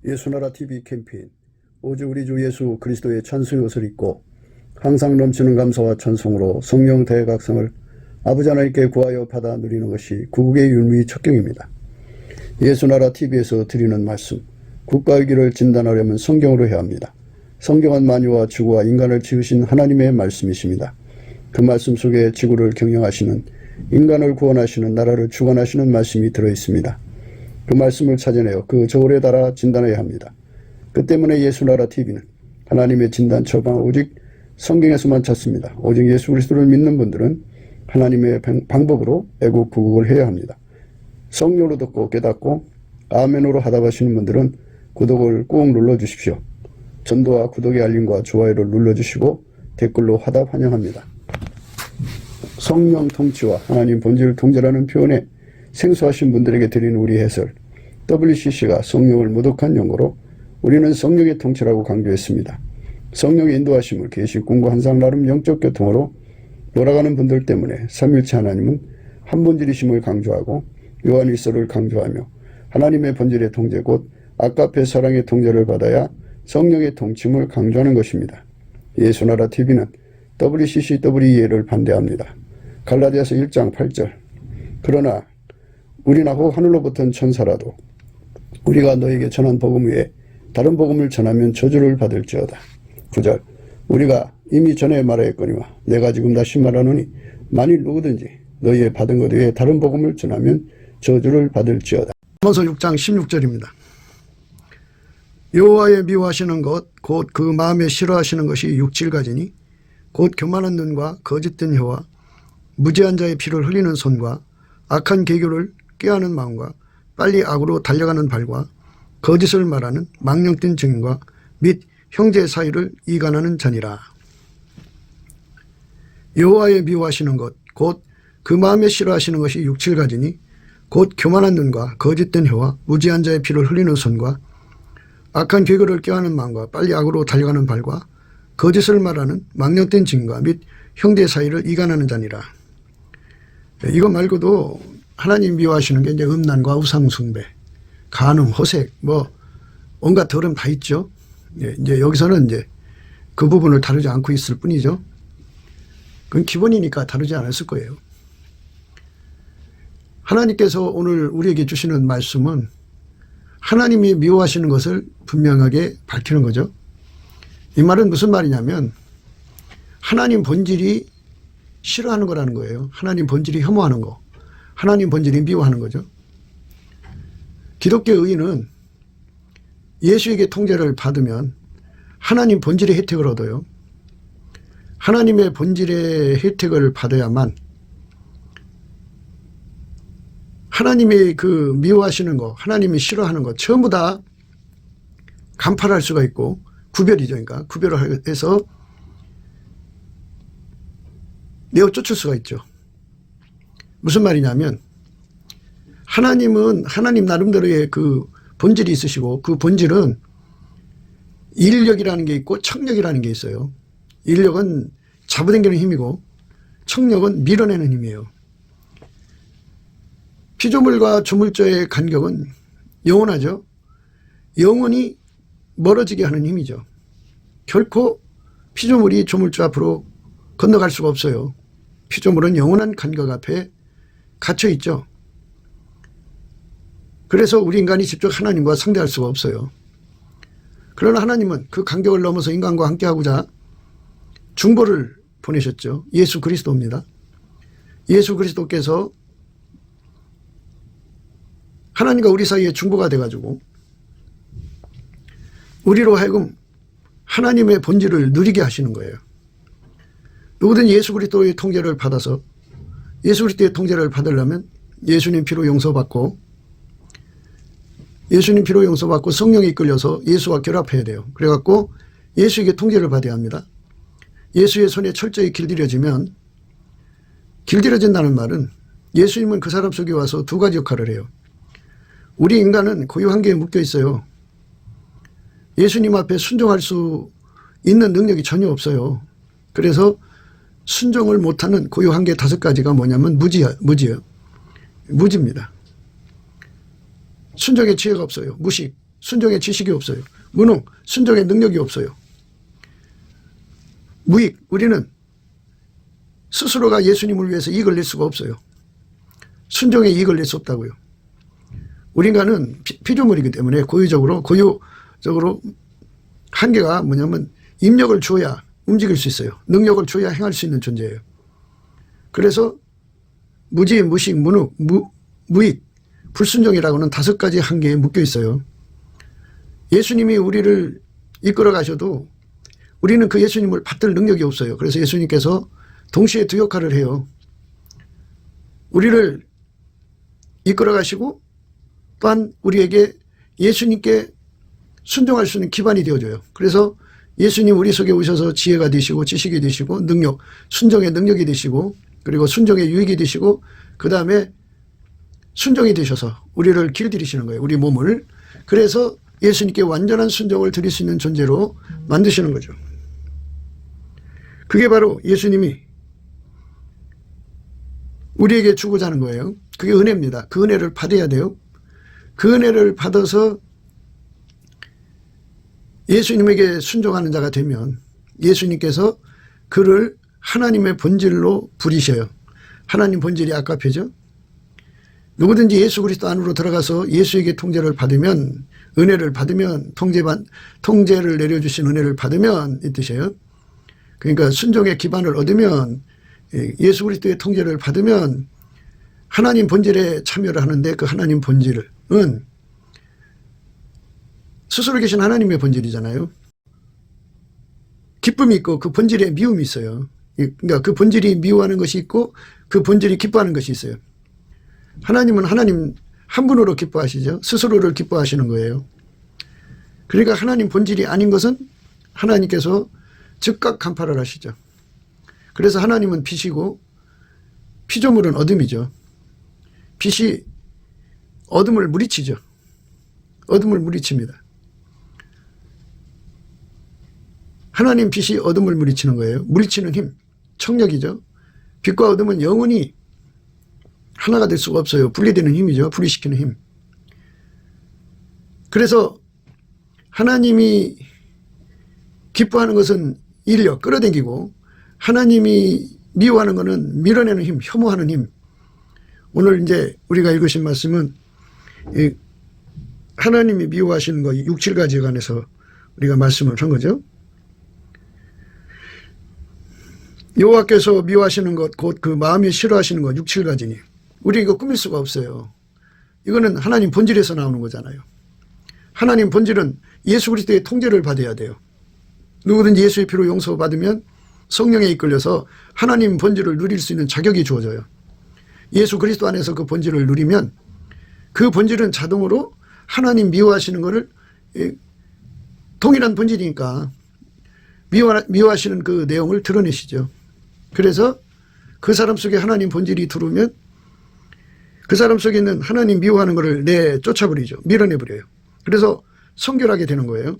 예수나라 TV 캠페인 오직 우리 주 예수 그리스도의 찬송의 옷을 입고 항상 넘치는 감사와 찬송으로 성령 대각성을 아버지 하나님께 구하여 받아 누리는 것이 구국의 율무의 척경입니다. 예수나라 TV에서 드리는 말씀, 국가의 길을 진단하려면 성경으로 해야 합니다. 성경은 만유와 지구와 인간을 지으신 하나님의 말씀이십니다. 그 말씀 속에 지구를 경영하시는, 인간을 구원하시는, 나라를 주관하시는 말씀이 들어있습니다. 그 말씀을 찾아내어 그 저울에 달아 진단해야 합니다. 그 때문에 예수나라 TV는 하나님의 진단 처방을 오직 성경에서만 찾습니다. 오직 예수 그리스도를 믿는 분들은 하나님의 방법으로 애국 구국을 해야 합니다. 성령으로 듣고 깨닫고 아멘으로 하답하시는 분들은 구독을 꼭 눌러주십시오. 전도와 구독의 알림과 좋아요를 눌러주시고 댓글로 화답 환영합니다. 성령 통치와 하나님 본질 통제라는 표현에 생소하신 분들에게 드리는 우리 해설, WCC가 성령을 모독한 용어로 우리는 성령의 통치라고 강조했습니다. 성령의 인도하심을 계시, 꿈과 환상 나름 영적 교통으로 돌아가는 분들 때문에 삼일체 하나님은 한 본질이심을 강조하고 요한일서를 강조하며 하나님의 본질의 통제 곧 아까페 사랑의 통제를 받아야 성령의 통침을 강조하는 것입니다. 예수나라 TV는 WCCWEA를 반대합니다. 갈라디아서 1장 8절 그러나 우리나 혹 하늘로부터는 천사라도 우리가 너에게 전한 복음 외에 다른 복음을 전하면 저주를 받을지어다. 9절 우리가 이미 전에 말하였거니와 내가 지금 다시 말하노니 만일 누구든지 너희의 받은 것 외에 다른 복음을 전하면 저주를 받을지어다. 로마서 6장 16절입니다. 여호와의 미워하시는 것 곧 그 마음에 싫어하시는 것이 육칠가지니 곧 교만한 눈과 거짓된 혀와 무지한 자의 피를 흘리는 손과 악한 계교를 꾀하는 마음과 빨리 악으로 달려가는 발과 거짓을 말하는 망령된 증인과 및 형제 사이를 이간하는 자니라. 여호와의 미워하시는 것 곧 그 마음에 싫어하시는 것이 육칠가지니 곧 교만한 눈과 거짓된 혀와 무지한 자의 피를 흘리는 손과 악한 계교를 꾀하는 마음과 빨리 악으로 달려가는 발과 거짓을 말하는 망령된 증인과 및 형제 사이를 이간하는 자니라. 이거 말고도 하나님 미워하시는 게 이제 음란과 우상숭배, 간음, 호색, 온갖 더러움 다 있죠. 이제 여기서는 이제 그 부분을 다루지 않고 있을 뿐이죠. 그건 기본이니까 다루지 않았을 거예요. 하나님께서 오늘 우리에게 주시는 말씀은 하나님이 미워하시는 것을 분명하게 밝히는 거죠. 이 말은 무슨 말이냐면 하나님 본질이 싫어하는 거라는 거예요. 하나님 본질이 혐오하는 거. 하나님 본질이 미워하는 거죠. 기독교 의인은 예수에게 통제를 받으면 하나님 본질의 혜택을 얻어요. 하나님의 본질의 혜택을 받아야만 하나님이 그 미워하시는 거, 하나님이 싫어하는 거 전부 다 간파할 수가 있고 구별이죠. 그러니까 구별을 해서 내어 쫓을 수가 있죠. 무슨 말이냐면 하나님은 하나님 나름대로의 그 본질이 있으시고 그 본질은 인력이라는 게 있고 청력이라는 게 있어요. 인력은 잡아당기는 힘이고 청력은 밀어내는 힘이에요. 피조물과 조물조의 간격은 영원하죠. 영원히 멀어지게 하는 힘이죠. 결코 피조물이 조물조 앞으로 건너갈 수가 없어요. 피조물은 영원한 간격 앞에 갇혀 있죠. 그래서 우리 인간이 직접 하나님과 상대할 수가 없어요. 그러나 하나님은 그 간격을 넘어서 인간과 함께하고자 중보를 보내셨죠. 예수 그리스도입니다. 예수 그리스도께서 하나님과 우리 사이에 중보가 돼가지고 우리로 하여금 하나님의 본질을 누리게 하시는 거예요. 누구든 예수 그리스도의 통제를 받아서 예수 그리스도의 통제를 받으려면 예수님 피로 용서받고 성령에 이끌려서 예수와 결합해야 돼요. 그래갖고 예수에게 통제를 받아야 합니다. 예수의 손에 철저히 길들여지면, 길들여진다는 말은 예수님은 그 사람 속에 와서 두 가지 역할을 해요. 우리 인간은 고유 한계에 묶여 있어요. 예수님 앞에 순종할 수 있는 능력이 전혀 없어요. 그래서 순종을 못하는 고유 한계 5가지가 뭐냐면 무지예요. 무지입니다. 순종의 지혜가 없어요. 무식, 순종의 지식이 없어요. 무능, 순종의 능력이 없어요. 무익, 우리는 스스로가 예수님을 위해서 이익을 낼 수가 없어요. 순종의 이익을 낼 수 없다고요. 우리 인간은 피조물이기 때문에 고유적으로 한계가 뭐냐면 입력을 줘야 움직일 수 있어요. 능력을 줘야 행할 수 있는 존재예요. 그래서 무지, 무식, 무능, 무익, 불순종이라고는 5가지 한계에 묶여 있어요. 예수님이 우리를 이끌어 가셔도 우리는 그 예수님을 받들 능력이 없어요. 그래서 예수님께서 동시에 두 역할을 해요. 우리를 이끌어 가시고 또한 우리에게 예수님께 순종할 수 있는 기반이 되어줘요. 그래서 예수님 우리 속에 오셔서 지혜가 되시고 지식이 되시고 능력, 순종의 능력이 되시고 그리고 순종의 유익이 되시고 그 다음에 순종이 되셔서 우리를 길들이시는 거예요. 우리 몸을. 그래서 예수님께 완전한 순종을 드릴 수 있는 존재로 만드시는 거죠. 그게 바로 예수님이 우리에게 주고자 하는 거예요. 그게 은혜입니다. 그 은혜를 받아야 돼요. 그 은혜를 받아서 예수님에게 순종하는 자가 되면 예수님께서 그를 하나님의 본질로 부리셔요. 하나님 본질이 아까표죠. 누구든지 예수 그리스도 안으로 들어가서 예수에게 통제를 받으면 은혜를 받으면 통제를 내려주신 은혜를 받으면 이 뜻이에요. 그러니까 순종의 기반을 얻으면 예수 그리스도의 통제를 받으면 하나님 본질에 참여를 하는데 그 하나님 본질은 스스로 계신 하나님의 본질이잖아요. 기쁨이 있고 그 본질에 미움이 있어요. 그러니까 그 본질이 미워하는 것이 있고 그 본질이 기뻐하는 것이 있어요. 하나님은 하나님 한 분으로 기뻐하시죠. 스스로를 기뻐하시는 거예요. 그러니까 하나님 본질이 아닌 것은 하나님께서 즉각 간파를 하시죠. 그래서 하나님은 빛이고 피조물은 어둠이죠. 빛이 어둠을 물리치죠. 어둠을 물리칩니다. 하나님 빛이 어둠을 물리치는 거예요. 물리치는 힘, 청력이죠. 빛과 어둠은 영원히 하나가 될 수가 없어요. 분리되는 힘이죠. 분리시키는 힘. 그래서 하나님이 기뻐하는 것은 인력, 끌어당기고 하나님이 미워하는 것은 밀어내는 힘, 혐오하는 힘. 오늘 이제 우리가 읽으신 말씀은 하나님이 미워하시는 거 6, 7가지에 관해서 우리가 말씀을 한 거죠. 여호와께서 미워하시는 것, 곧 그 마음이 싫어하시는 것 6, 7가지니 우리 이거 꾸밀 수가 없어요. 이거는 하나님 본질에서 나오는 거잖아요. 하나님 본질은 예수 그리스도의 통제를 받아야 돼요. 누구든지 예수의 피로 용서받으면 성령에 이끌려서 하나님 본질을 누릴 수 있는 자격이 주어져요. 예수 그리스도 안에서 그 본질을 누리면 그 본질은 자동으로 하나님 미워하시는 것을 동일한 본질이니까 미워하시는 그 내용을 드러내시죠. 그래서 그 사람 속에 하나님 본질이 들어오면 그 사람 속에 있는 하나님 미워하는 것을 쫓아버리죠. 밀어내버려요. 그래서 성결하게 되는 거예요.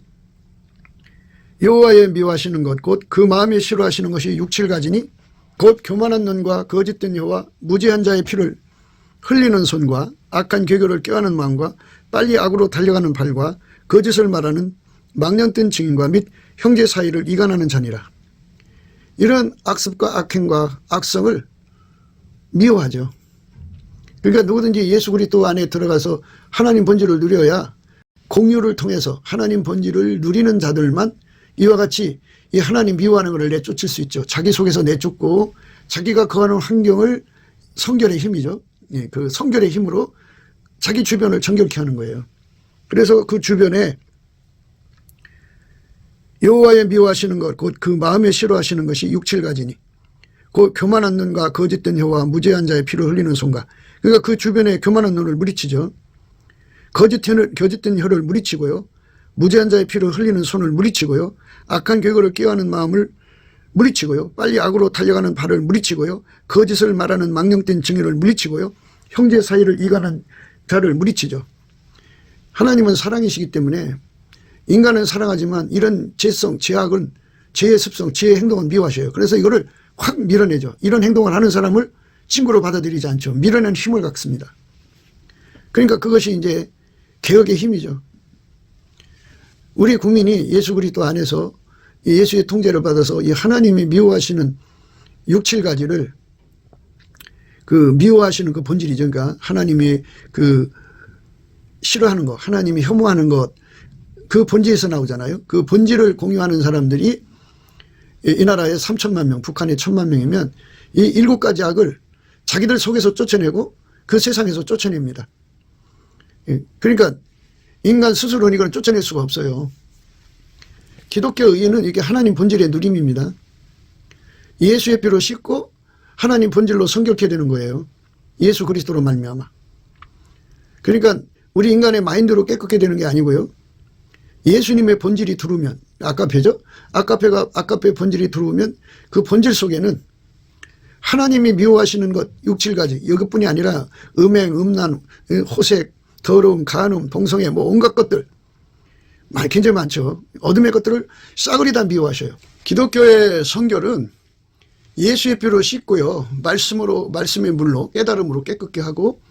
여호와의 미워하시는 것 곧 그 마음에 싫어하시는 것이 6, 7가지니 곧 교만한 눈과 거짓된 혀와 무지한 자의 피를 흘리는 손과 악한 계교를 꾀하는 마음과 빨리 악으로 달려가는 발과 거짓을 말하는 망령된 증인과 및 형제 사이를 이간하는 자니라. 이런 악습과 악행과 악성을 미워하죠. 그러니까 누구든지 예수 그리스도 안에 들어가서 하나님 본질을 누려야 공유를 통해서 하나님 본질을 누리는 자들만 이와 같이 이 하나님 미워하는 것을 내쫓을 수 있죠. 자기 속에서 내쫓고 자기가 거하는 환경을 성결의 힘이죠. 그 성결의 힘으로 자기 주변을 정결케 하는 거예요. 그래서 그 주변에 여호와의 미워하시는 것 곧 그 마음에 싫어하시는 것이 6, 7가지니 그 교만한 눈과 거짓된 혀와 무죄한 자의 피를 흘리는 손과 그러니까 그 주변에 교만한 눈을 물리치죠. 거짓된 혀를 물리치고요. 무죄한 자의 피를 흘리는 손을 물리치고요. 악한 계교를 꾀하는 마음을 물리치고요. 빨리 악으로 달려가는 발을 물리치고요. 거짓을 말하는 망령된 증인을 물리치고요. 형제 사이를 이간한 자를 물리치죠. 하나님은 사랑이시기 때문에 인간은 사랑하지만 이런 죄성, 죄악은 죄의 습성, 죄의 행동은 미워하셔요. 그래서 이거를 확 밀어내죠. 이런 행동을 하는 사람을 친구로 받아들이지 않죠. 밀어내는 힘을 갖습니다. 그러니까 그것이 이제 개혁의 힘이죠. 우리 국민이 예수 그리스도 안에서 예수의 통제를 받아서 이 하나님이 미워하시는 6, 7가지를 그 미워하시는 그 본질이죠. 그러니까 하나님이 그 싫어하는 것, 하나님이 혐오하는 것, 그 본질에서 나오잖아요. 그 본질을 공유하는 사람들이 이 나라에 3천만 명, 북한에 1,000만 명이면 이 7가지 악을 자기들 속에서 쫓아내고 그 세상에서 쫓아냅니다. 그러니까 인간 스스로는 이걸 쫓아낼 수가 없어요. 기독교 의회는 이게 하나님 본질의 누림입니다. 예수의 피로 씻고 하나님 본질로 성결케 되는 거예요. 예수 그리스도로 말미암아. 그러니까 우리 인간의 마인드로 깨끗게 되는 게 아니고요. 예수님의 본질이 들어오면, 아까페죠? 아까페 본질이 들어오면 그 본질 속에는 하나님이 미워하시는 것 6, 7가지 이것뿐이 아니라 음행, 음란, 호색, 더러움, 간음, 동성애 뭐 온갖 것들 굉장히 많죠. 어둠의 것들을 싸그리 다 미워하셔요. 기독교의 성결은 예수의 피로 씻고요. 말씀의 물로 깨달음으로 깨끗게 하고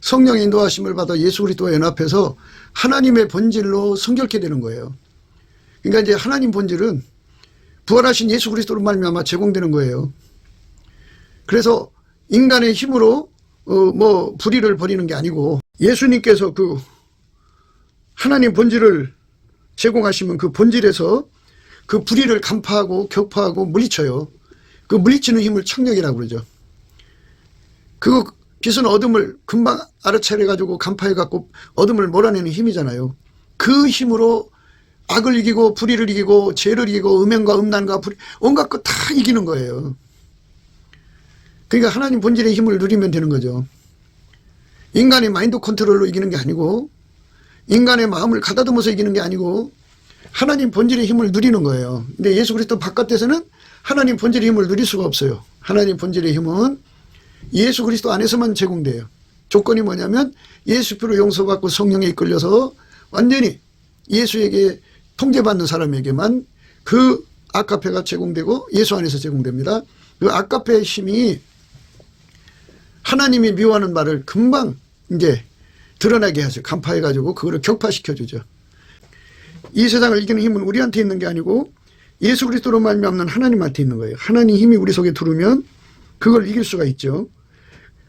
성령의 인도하심을 받아 예수 그리스도와 연합해서 하나님의 본질로 성결케 되는 거예요. 그러니까 이제 하나님 본질은 부활하신 예수 그리스도로 말미암아 제공되는 거예요. 그래서 인간의 힘으로 불의를 벌이는 게 아니고 예수님께서 그 하나님 본질을 제공하시면 그 본질에서 그 불의를 간파하고 격파하고 물리쳐요. 그 물리치는 힘을 청력이라고 그러죠. 그거 빛은 어둠을 금방 알아차려가지고 간파해갖고 어둠을 몰아내는 힘이잖아요. 그 힘으로 악을 이기고 불의를 이기고 죄를 이기고 음행과 음란과 불의 온갖 것 다 이기는 거예요. 그러니까 하나님 본질의 힘을 누리면 되는 거죠. 인간의 마인드 컨트롤로 이기는 게 아니고 인간의 마음을 가다듬어서 이기는 게 아니고 하나님 본질의 힘을 누리는 거예요. 근데 예수 그리스도 바깥에서는 하나님 본질의 힘을 누릴 수가 없어요. 하나님 본질의 힘은 예수 그리스도 안에서만 제공돼요. 조건이 뭐냐면 예수 피로 용서받고 성령에 이끌려서 완전히 예수에게 통제받는 사람에게만 그 아카페가 제공되고 예수 안에서 제공됩니다. 그 아카페의 힘이 하나님이 미워하는 말을 금방 이제 드러나게 하죠. 간파해가지고 그거를 격파시켜주죠. 이 세상을 이기는 힘은 우리한테 있는 게 아니고 예수 그리스도로 말미암는 하나님한테 있는 거예요. 하나님 힘이 우리 속에 들어오면 그걸 이길 수가 있죠.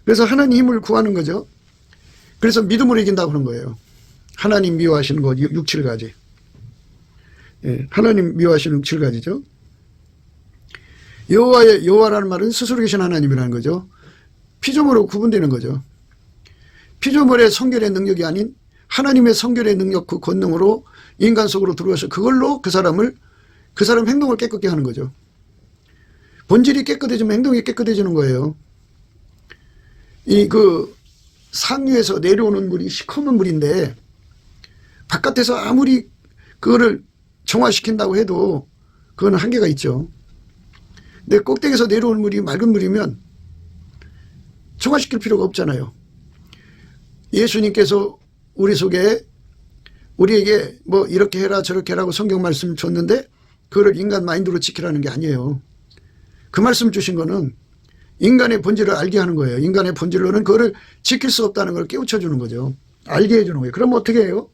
그래서 하나님 힘을 구하는 거죠. 그래서 믿음으로 이긴다고 하는 거예요. 하나님 미워하시는 거 6, 7가지. 예, 하나님 미워하시는 6, 7가지죠. 여호와라는 말은 스스로 계신 하나님이라는 거죠. 피조물로 구분되는 거죠. 피조물의 성결의 능력이 아닌 하나님의 성결의 능력 그 권능으로 인간 속으로 들어와서 그걸로 그 사람 행동을 깨끗게 하는 거죠. 본질이 깨끗해지면 행동이 깨끗해지는 거예요. 상류에서 내려오는 물이 시커먼 물인데 바깥에서 아무리 그거를 정화시킨다고 해도 그건 한계가 있죠. 근데 꼭대기에서 내려오는 물이 맑은 물이면 정화시킬 필요가 없잖아요. 예수님께서 우리에게 뭐 이렇게 해라 저렇게 해라고 성경 말씀 줬는데 그거를 인간 마인드로 지키라는 게 아니에요. 그 말씀 주신 거는 인간의 본질을 알게 하는 거예요. 인간의 본질로는 그거를 지킬 수 없다는 걸 깨우쳐 주는 거죠. 알게 해주는 거예요. 그럼 어떻게 해요?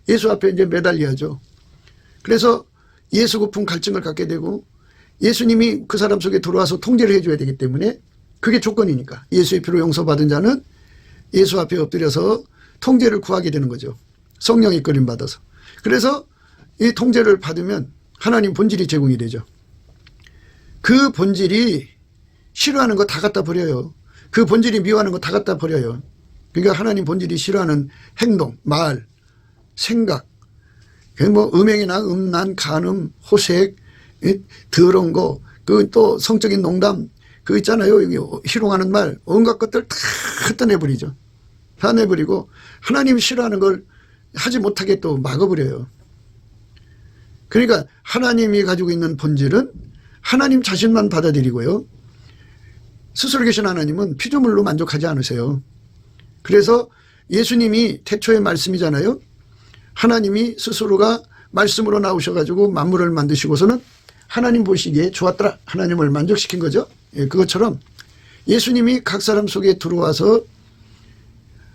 예수 앞에 이제 매달려야죠. 그래서 예수 고품 갈증을 갖게 되고 예수님이 그 사람 속에 들어와서 통제를 해줘야 되기 때문에 그게 조건이니까 예수의 피로 용서받은 자는 예수 앞에 엎드려서 통제를 구하게 되는 거죠. 성령의 이끌림 받아서. 그래서 이 통제를 받으면 하나님 본질이 제공이 되죠. 그 본질이 싫어하는 거 다 갖다 버려요. 그 본질이 미워하는 거 다 갖다 버려요. 그러니까 하나님 본질이 싫어하는 행동, 말, 생각, 뭐 음행이나 음란, 간음, 호색, 더러운 거, 그 또 성적인 농담, 그 있잖아요. 희롱하는 말, 온갖 것들 다 흩어내버리죠. 다 내버리고 하나님 싫어하는 걸 하지 못하게 또 막아버려요. 그러니까 하나님이 가지고 있는 본질은 하나님 자신만 받아들이고요. 스스로 계신 하나님은 피조물로 만족하지 않으세요. 그래서 예수님이 태초의 말씀이잖아요. 하나님이 스스로가 말씀으로 나오셔가지고 만물을 만드시고서는 하나님 보시기에 좋았더라. 하나님을 만족시킨 거죠. 예, 그것처럼 예수님이 각 사람 속에 들어와서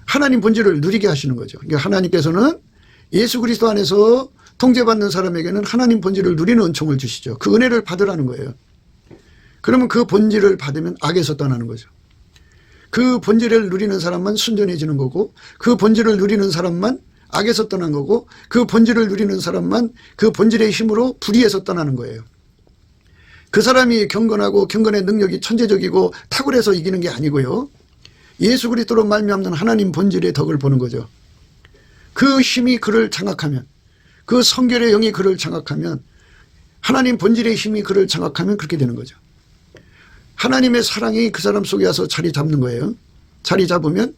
하나님 본질을 누리게 하시는 거죠. 그러니까 하나님께서는 예수 그리스도 안에서 통제받는 사람에게는 하나님 본질을 누리는 은총을 주시죠. 그 은혜를 받으라는 거예요. 그러면 그 본질을 받으면 악에서 떠나는 거죠. 그 본질을 누리는 사람만 순전해지는 거고, 그 본질을 누리는 사람만 악에서 떠난 거고, 그 본질을 누리는 사람만 그 본질의 힘으로 불의에서 떠나는 거예요. 그 사람이 경건하고 경건의 능력이 천재적이고 탁월해서 이기는 게 아니고요. 예수 그리스도로 말미암는 하나님 본질의 덕을 보는 거죠. 그 힘이 그를 장악하면, 그 성결의 영이 그를 장악하면, 하나님 본질의 힘이 그를 장악하면 그렇게 되는 거죠. 하나님의 사랑이 그 사람 속에 와서 자리 잡는 거예요. 자리 잡으면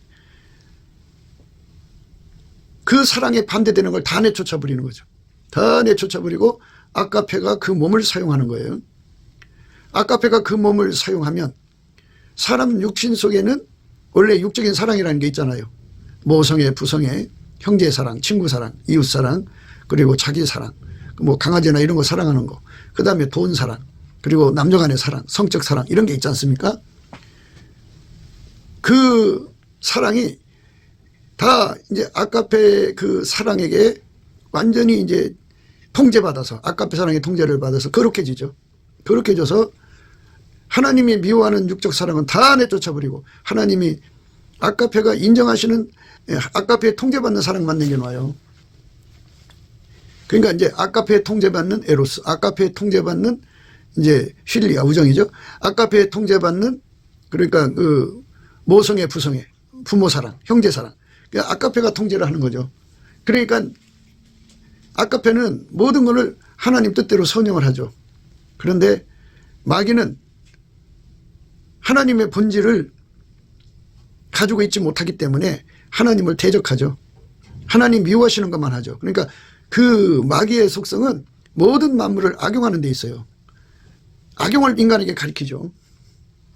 그 사랑에 반대되는 걸 다 내쫓아 버리는 거죠. 다 내쫓아 버리고 아가페가 그 몸을 사용하는 거예요. 아가페가 그 몸을 사용하면 사람 육신 속에는 원래 육적인 사랑이라는 게 있잖아요. 모성애, 부성애, 형제 사랑, 친구 사랑, 이웃 사랑, 그리고 자기 사랑, 뭐 강아지나 이런 거 사랑하는 거, 그 다음에 돈 사랑, 그리고 남녀 간의 사랑, 성적 사랑 이런 게 있지 않습니까? 그 사랑이 다 이제 아가페 그 사랑에게 완전히 이제 통제받아서, 아가페 사랑의 통제를 받아서 거룩해지죠. 거룩해져서 하나님이 미워하는 육적 사랑은 다 내쫓아버리고 하나님이 아가페가 인정하시는, 아가페에 통제받는 사랑만 남겨놔요. 그러니까 이제 아가페에 통제받는 에로스, 아가페에 통제받는 이제 필리아, 우정이죠. 아가페에 통제받는, 그러니까 그 모성애, 부성애, 부모 사랑, 형제 사랑. 그러니까 아가페가 통제를 하는 거죠. 그러니까 아가페는 모든 것을 하나님 뜻대로 선용을 하죠. 그런데 마귀는 하나님의 본질을 가지고 있지 못하기 때문에 하나님을 대적하죠. 하나님 미워하시는 것만 하죠. 그러니까 그 마귀의 속성은 모든 만물을 악용하는 데 있어요. 악용을 인간에게 가리키죠.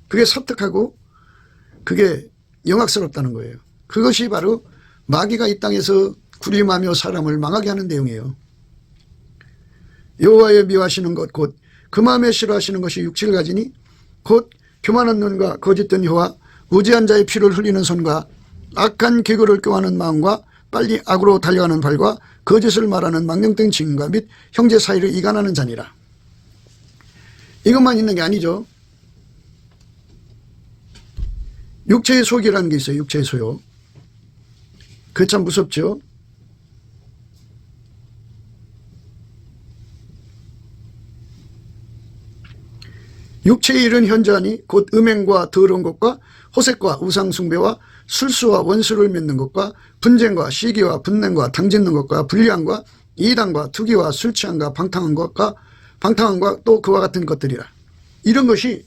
그게 섬뜩하고 그게 영악스럽다는 거예요. 그것이 바로 마귀가 이 땅에서 군림하며 사람을 망하게 하는 내용이에요. 여호와의 미워하시는 것 곧 그 마음에 싫어하시는 것이 육체를 가지니 곧 교만한 눈과 거짓된 혀와 무지한 자의 피를 흘리는 손과 악한 계교를 꾀하는 마음과 빨리 악으로 달려가는 발과 거짓을 말하는 망령된 증인과 및 형제 사이를 이간하는 자니라. 이것만 있는 게 아니죠. 육체의 속이라는 게 있어요. 육체의 소욕. 그게 참 무섭죠. 육체의 일은 현저하니 곧 음행과 더러운 것과 호색과 우상숭배와 술수와 원수를 맺는 것과 분쟁과 시기와 분냄과 당짓는 것과 불리함과 이단과 투기와 술취함과 방탕함과 또 그와 같은 것들이라. 이런 것이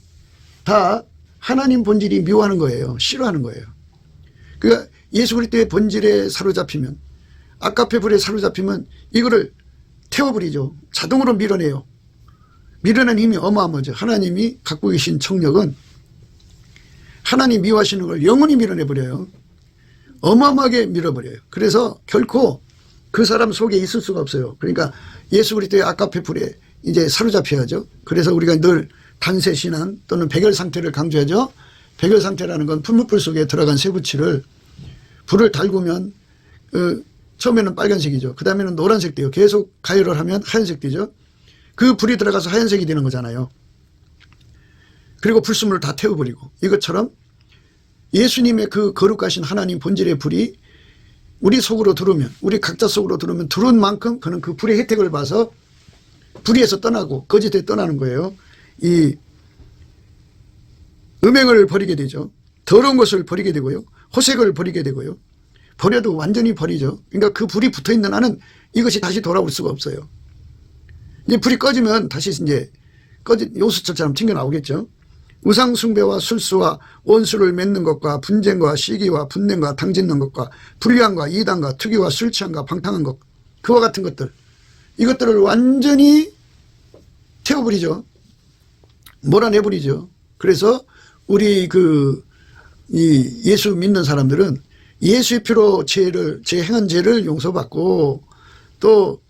다 하나님 본질이 미워하는 거예요. 싫어하는 거예요. 그러니까 예수 그리스도의 본질에 사로잡히면, 아가페 불에 사로잡히면 이거를 태워버리죠. 자동으로 밀어내요. 밀어낸 힘이 어마어마하죠. 하나님이 갖고 계신 청력은 하나님 미워하시는 걸 영원히 밀어내버려요. 어마어마하게 밀어버려요. 그래서 결코 그 사람 속에 있을 수가 없어요. 그러니까 예수 그리스도의 아가페 불에 이제 사로잡혀야죠. 그래서 우리가 늘 단세 신앙 또는 백열 상태를 강조하죠. 백열 상태라는 건 풀무불 속에 들어간 쇠붙이를 불을 달구면 처음에는 빨간색이죠. 그 다음에는 노란색 돼요. 계속 가열을 하면 하얀색 되죠. 그 불이 들어가서 하얀색이 되는 거잖아요. 그리고 불순물을 다 태워버리고, 이것처럼 예수님의 그 거룩하신 하나님 본질의 불이 우리 속으로 들어오면, 우리 각자 속으로 들어오면 들어온 만큼 그는 그 불의 혜택을 봐서 불의에서 떠나고 거짓에 떠나는 거예요. 이 음행을 버리게 되죠. 더러운 것을 버리게 되고요. 호색을 버리게 되고요. 버려도 완전히 버리죠. 그러니까 그 불이 붙어있는 한은 이것이 다시 돌아올 수가 없어요. 이제 불이 꺼지면 다시 이제 요수철처럼 튕겨 나오겠죠. 우상숭배와 술수와 원수를 맺는 것과 분쟁과 시기와 분냄과 당짓는 것과 불리함과 이단과 투기와 술취함과 방탕한 것, 그와 같은 것들, 이것들을 완전히 태워버리죠. 몰아내버리죠. 그래서 우리 이 예수 믿는 사람들은 예수의 피로 제 행한 죄를 용서받고 또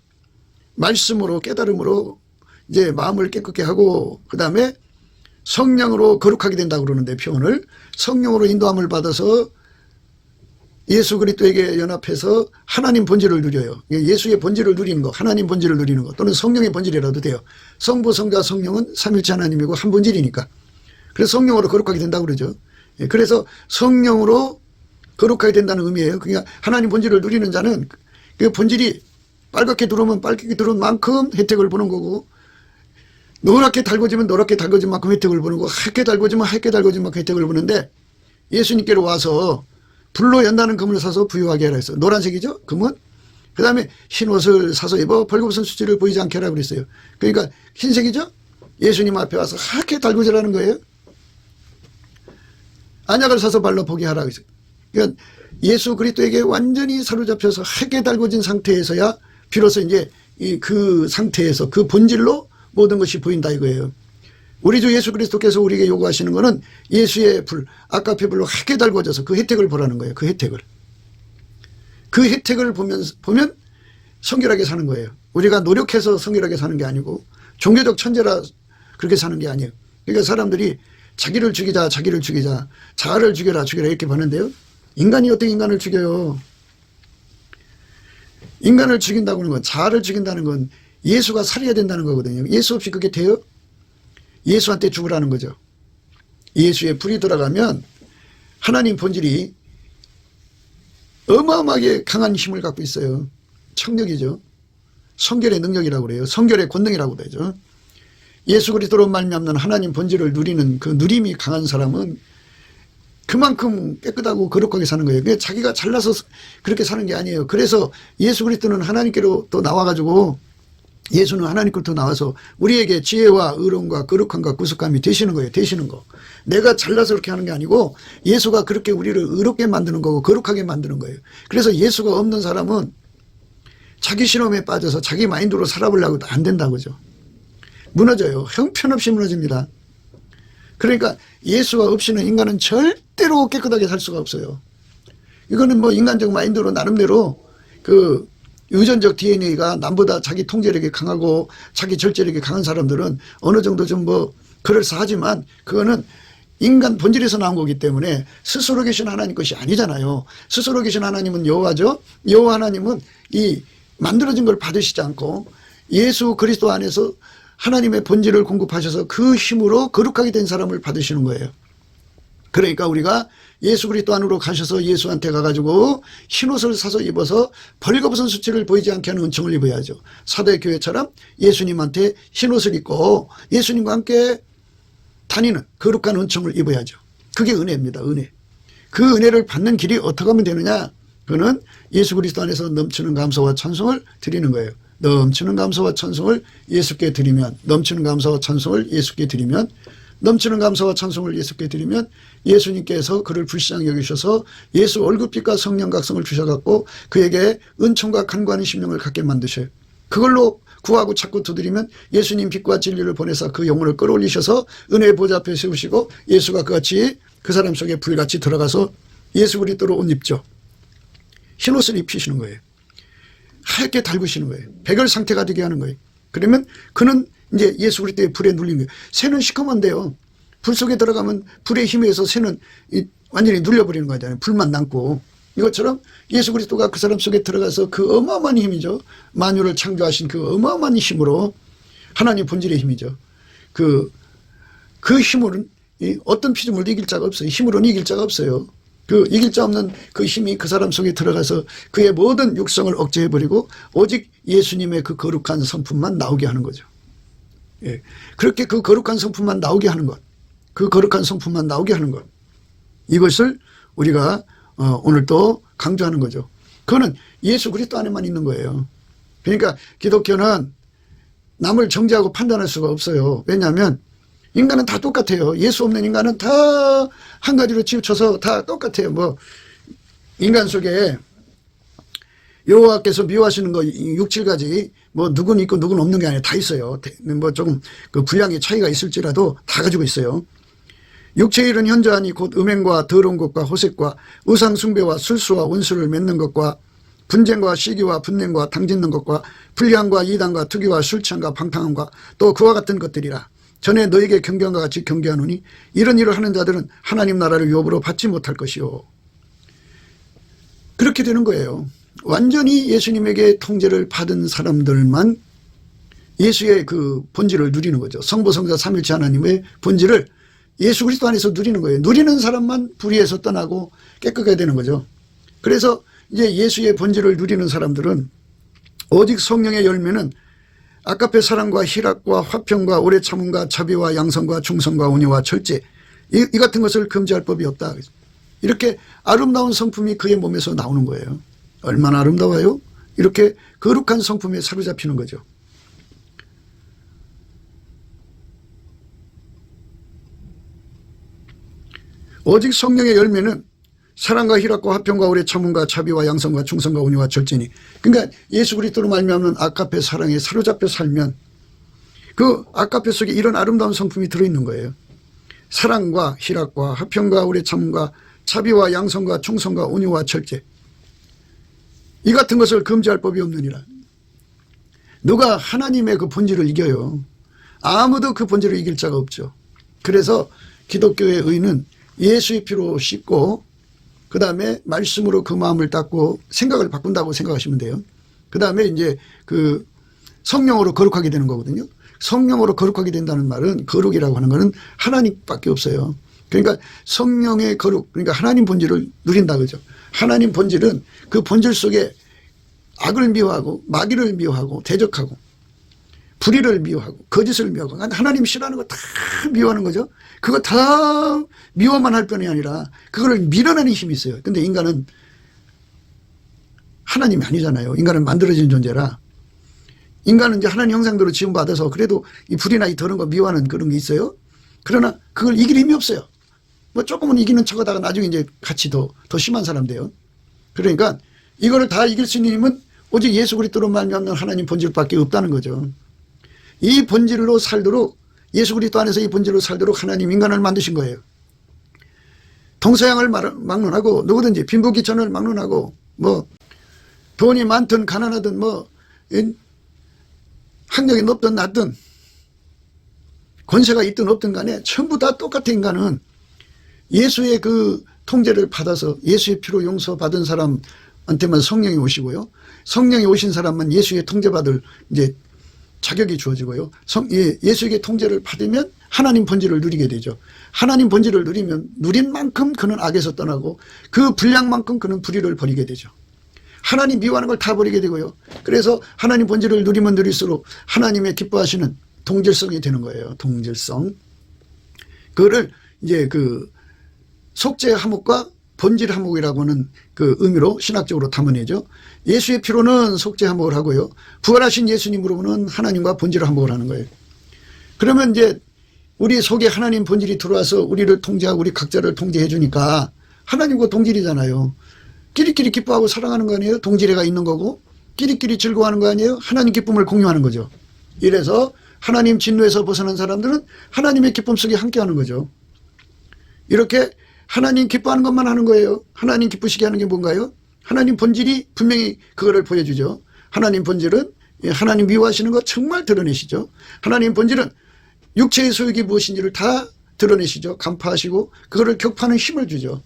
말씀으로 깨달음으로 이제 마음을 깨끗게 하고 그 다음에 성령으로 거룩하게 된다고 그러는데, 표현을 성령으로 인도함을 받아서 예수 그리스도에게 연합해서 하나님 본질을 누려요. 예수의 본질을 누리는 거, 하나님 본질을 누리는 거, 또는 성령의 본질이라도 돼요. 성부, 성자, 성령은 삼일체 하나님이고 한 본질이니까. 그래서 성령으로 거룩하게 된다고 그러죠. 그래서 성령으로 거룩하게 된다는 의미예요. 그러니까 하나님 본질을 누리는 자는 그 본질이 빨갛게 들어오면 빨갛게 들어온 만큼 혜택을 보는 거고, 노랗게 달궈지면 노랗게 달궈진 만큼 혜택을 보는 거고, 하얗게 달궈지면 하얗게 달궈진 만큼 혜택을 보는데, 예수님께로 와서 불로 연다는 금을 사서 부유하게 하라 했어요. 노란색이죠? 금은. 그 다음에 흰 옷을 사서 입어 벌거벗은 수치를 보이지 않게 하라 그랬어요. 그러니까 흰색이죠? 예수님 앞에 와서 하얗게 달궈지라는 거예요. 안약을 사서 발로 보게 하라 그랬어요. 그러니까 예수 그리스도에게 완전히 사로잡혀서 하얗게 달궈진 상태에서야 비로소 이제 그 상태에서 그 본질로 모든 것이 보인다 이거예요. 우리 주 예수 그리스도께서 우리에게 요구하시는 것은 예수의 불, 아까페 불로 하게 달궈져서 그 혜택을 보라는 거예요. 그 혜택을. 그 혜택을 보면 성결하게 사는 거예요. 우리가 노력해서 성결하게 사는 게 아니고 종교적 천재라 그렇게 사는 게 아니에요. 그러니까 사람들이 자기를 죽이자, 자기를 죽이자, 자아를 죽여라, 죽여라 이렇게 보는데요. 인간이 어떻게 인간을 죽여요? 인간을 죽인다고 하는 건, 자아를 죽인다는 건 예수가 살아야 된다는 거거든요. 예수 없이 그게 돼요? 예수한테 죽으라는 거죠. 예수의 불이 들어가면 하나님 본질이 어마어마하게 강한 힘을 갖고 있어요. 청력이죠. 성결의 능력이라고 그래요. 성결의 권능이라고 되죠. 예수 그리스도로 말미암는 하나님 본질을 누리는 그 누림이 강한 사람은 그만큼 깨끗하고 거룩하게 사는 거예요. 그게 자기가 잘나서 그렇게 사는 게 아니에요. 그래서 예수 그리스도는 하나님께로 또 나와가지고, 예수는 하나님께로부터 나와서 우리에게 지혜와 의로움과 거룩함과 구속함이 되시는 거예요. 되시는 거. 내가 잘나서 그렇게 하는 게 아니고 예수가 그렇게 우리를 의롭게 만드는 거고 거룩하게 만드는 거예요. 그래서 예수가 없는 사람은 자기 실험에 빠져서 자기 마인드로 살아보려고 해도 안 된다고죠. 무너져요. 형편없이 무너집니다. 그러니까 예수가 없이는 인간은 절대로 깨끗하게 살 수가 없어요. 이거는 뭐 인간적 마인드로 나름대로 그 유전적 DNA가 남보다 자기 통제력이 강하고 자기 절제력이 강한 사람들은 어느 정도 좀 뭐 그럴싸하지만 그거는 인간 본질에서 나온 거기 때문에 스스로 계신 하나님 것이 아니잖아요. 스스로 계신 하나님은 여호와죠. 여호와 하나님은 이 만들어진 걸 받으시지 않고 예수 그리스도 안에서 하나님의 본질을 공급하셔서 그 힘으로 거룩하게 된 사람을 받으시는 거예요. 그러니까 우리가 예수 그리스도 안으로 가셔서 예수한테 가가지고 흰옷을 사서 입어서 벌거벗은 수치를 보이지 않게 하는 은총을 입어야죠. 사도교회처럼 예수님한테 흰옷을 입고 예수님과 함께 다니는 거룩한 은총을 입어야죠. 그게 은혜입니다. 은혜. 그 은혜를 받는 길이 어떻게 하면 되느냐? 그는 예수 그리스도 안에서 넘치는 감사와 찬송을 드리는 거예요. 넘치는 감사와 찬송을 예수께 드리면, 넘치는 감사와 찬송을 예수께 드리면, 넘치는 감사와 찬송을 예수께 드리면 예수님께서 그를 불쌍히 여기셔서 예수 얼굴빛과 성령 각성을 주셔갖고 그에게 은총과 간구하는 심령을 갖게 만드셔요. 그걸로 구하고 찾고 두드리면 예수님 빛과 진리를 보내서 그 영혼을 끌어올리셔서 은혜의 보좌 앞에 세우시고 예수가 그같이 그 사람 속에 불같이 들어가서 예수 그리스도로 옷 입죠. 흰옷을 입히시는 거예요. 하얗게 달구시는 거예요. 백열 상태가 되게 하는 거예요. 그러면 그는 이제 예수 그리스도의 불에 눌린 거예요. 새는 시커먼데요. 불 속에 들어가면 불의 힘에 의해서 새는 완전히 눌려버리는 거잖아요. 불만 남고. 이것처럼 예수 그리스도가 그 사람 속에 들어가서 그 어마어마한 힘이죠. 만유를 창조하신 그 어마어마한 힘으로 하나님 본질의 힘이죠. 그 힘으로는 어떤 피조물도 이길 자가 없어요. 힘으로는 이길 자가 없어요. 그 이길 자 없는 그 힘이 그 사람 속에 들어가서 그의 모든 육성을 억제해버리고 오직 예수님의 그 거룩한 성품만 나오게 하는 거죠. 예. 그렇게 그 거룩한 성품만 나오게 하는 것, 그 거룩한 성품만 나오게 하는 것, 이것을 우리가 오늘 또 강조하는 거죠. 그거는 예수 그리스도 안에만 있는 거예요. 그러니까 기독교는 남을 정죄하고 판단할 수가 없어요. 왜냐하면 인간은 다 똑같아요. 예수 없는 인간은 다 한 가지로 치우쳐서 다 똑같아요. 뭐 인간 속에 여호와께서 미워하시는 거 6, 7가지 뭐 누구는 있고 누구는 없는 게 아니라 다 있어요. 뭐 조금 그 분량의 차이가 있을지라도 다 가지고 있어요. 육체의 일은 현저하니 곧 음행과 더러운 것과 호색과 우상 숭배와 술수와 원수를 맺는 것과 분쟁과 시기와 분냉과 당짓는 것과 불량과 이단과 투기와 술취함과 방탕함과 또 그와 같은 것들이라. 전에 너에게 경계함과 같이 경계하노니 이런 일을 하는 자들은 하나님 나라를 유업으로 받지 못할 것이요. 그렇게 되는 거예요. 완전히 예수님에게 통제를 받은 사람들만 예수의 그 본질을 누리는 거죠. 성부 성자 삼일체 하나님의 본질을 예수 그리스도 안에서 누리는 거예요. 누리는 사람만 불의에서 떠나고 깨끗하게 되는 거죠. 그래서 이제 예수의 본질을 누리는 사람들은 오직 성령의 열매는 아까페 사랑과 희락과 화평과 오래 참음과 자비와 양성과 충성과 온유와 절제 이 같은 것을 금지할 법이 없다. 이렇게 아름다운 성품이 그의 몸에서 나오는 거예요. 얼마나 아름다워요? 이렇게 거룩한 성품에 사로잡히는 거죠. 오직 성령의 열매는 사랑과 희락과 화평과 오래 참음과 자비와 양성과 충성과 온유와 절제니. 그러니까 예수 그리스도로 말미암는 아까페 사랑에 사로잡혀 살면 그 아까페 속에 이런 아름다운 성품이 들어있는 거예요. 사랑과 희락과 화평과 오래 참음과 자비와 양성과 충성과 온유와 절제 이 같은 것을 금지할 법이 없느니라. 누가 하나님의 그 본질을 이겨요? 아무도 그 본질을 이길 자가 없죠. 그래서 기독교의 의는 예수의 피로 씻고 그 다음에 말씀으로 그 마음을 닦고 생각을 바꾼다고 생각하시면 돼요. 그 다음에 이제 그 성령으로 거룩하게 되는 거거든요. 성령으로 거룩하게 된다는 말은 거룩이라고 하는 것은 하나님밖에 없어요. 그러니까 성령의 거룩, 그러니까 하나님 본질을 누린다 그죠. 하나님 본질은 그 본질 속에 악을 미워하고 마귀를 미워하고 대적하고 불의를 미워하고 거짓을 미워하고 하나님 싫어하는 거 다 미워하는 거죠. 그거 다 미워만 할 뿐이 아니라 그거를 밀어내는 힘이 있어요. 근데 인간은 하나님이 아니잖아요. 인간은 만들어진 존재라 인간은 이제 하나님 형상대로 지음받아서 그래도 이 불이나 이 더러운 거 미워하는 그런 게 있어요. 그러나 그걸 이길 힘이 없어요. 뭐 조금은 이기는 척하다가 나중에 이제 같이 더 심한 사람 돼요. 그러니까 이거를 다 이길 수 있는 힘은 오직 예수 그리스도로 말미암는 하나님 본질밖에 없다는 거죠. 이 본질로 살도록 예수 그리스도 안에서 이 본질로 살도록 하나님 인간을 만드신 거예요. 동서양을 막론하고 누구든지 빈부귀천을 막론하고 뭐 돈이 많든 가난하든 뭐 학력이 높든 낮든 권세가 있든 없든 간에 전부 다 똑같은 인간은 예수의 그 통제를 받아서 예수의 피로 용서받은 사람한테만 성령이 오시고요. 성령이 오신 사람만 예수의 통제받을 이제 자격이 주어지고요. 예수에게 통제를 받으면 하나님 본질을 누리게 되죠. 하나님 본질을 누리면 누린 만큼 그는 악에서 떠나고 그 분량만큼 그는 불의를 버리게 되죠. 하나님 미워하는 걸 다 버리게 되고요. 그래서 하나님 본질을 누리면 누릴수록 하나님의 기뻐하시는 동질성이 되는 거예요. 동질성. 그거를 이제 그 속죄 화목과 본질 화목이라고 하는 그 의미로 신학적으로 담아내죠. 예수의 피로는 속죄 화목을 하고요. 부활하신 예수님으로는 하나님과 본질 화목을 하는 거예요. 그러면 이제 우리 속에 하나님 본질이 들어와서 우리를 통제하고 우리 각자를 통제해 주니까 하나님과 동질이잖아요. 끼리끼리 기뻐하고 사랑하는 거 아니에요? 동질애가 있는 거고 끼리끼리 즐거워하는 거 아니에요? 하나님 기쁨을 공유하는 거죠. 이래서 하나님 진노에서 벗어난 사람들은 하나님의 기쁨 속에 함께하는 거죠. 이렇게 하나님 기뻐하는 것만 하는 거예요. 하나님 기쁘시게 하는 게 뭔가요? 하나님 본질이 분명히 그거를 보여주죠. 하나님 본질은 하나님 미워하시는 거 정말 드러내시죠. 하나님 본질은 육체의 소욕이 무엇인지를 다 드러내시죠. 간파하시고 그거를 격파하는 힘을 주죠.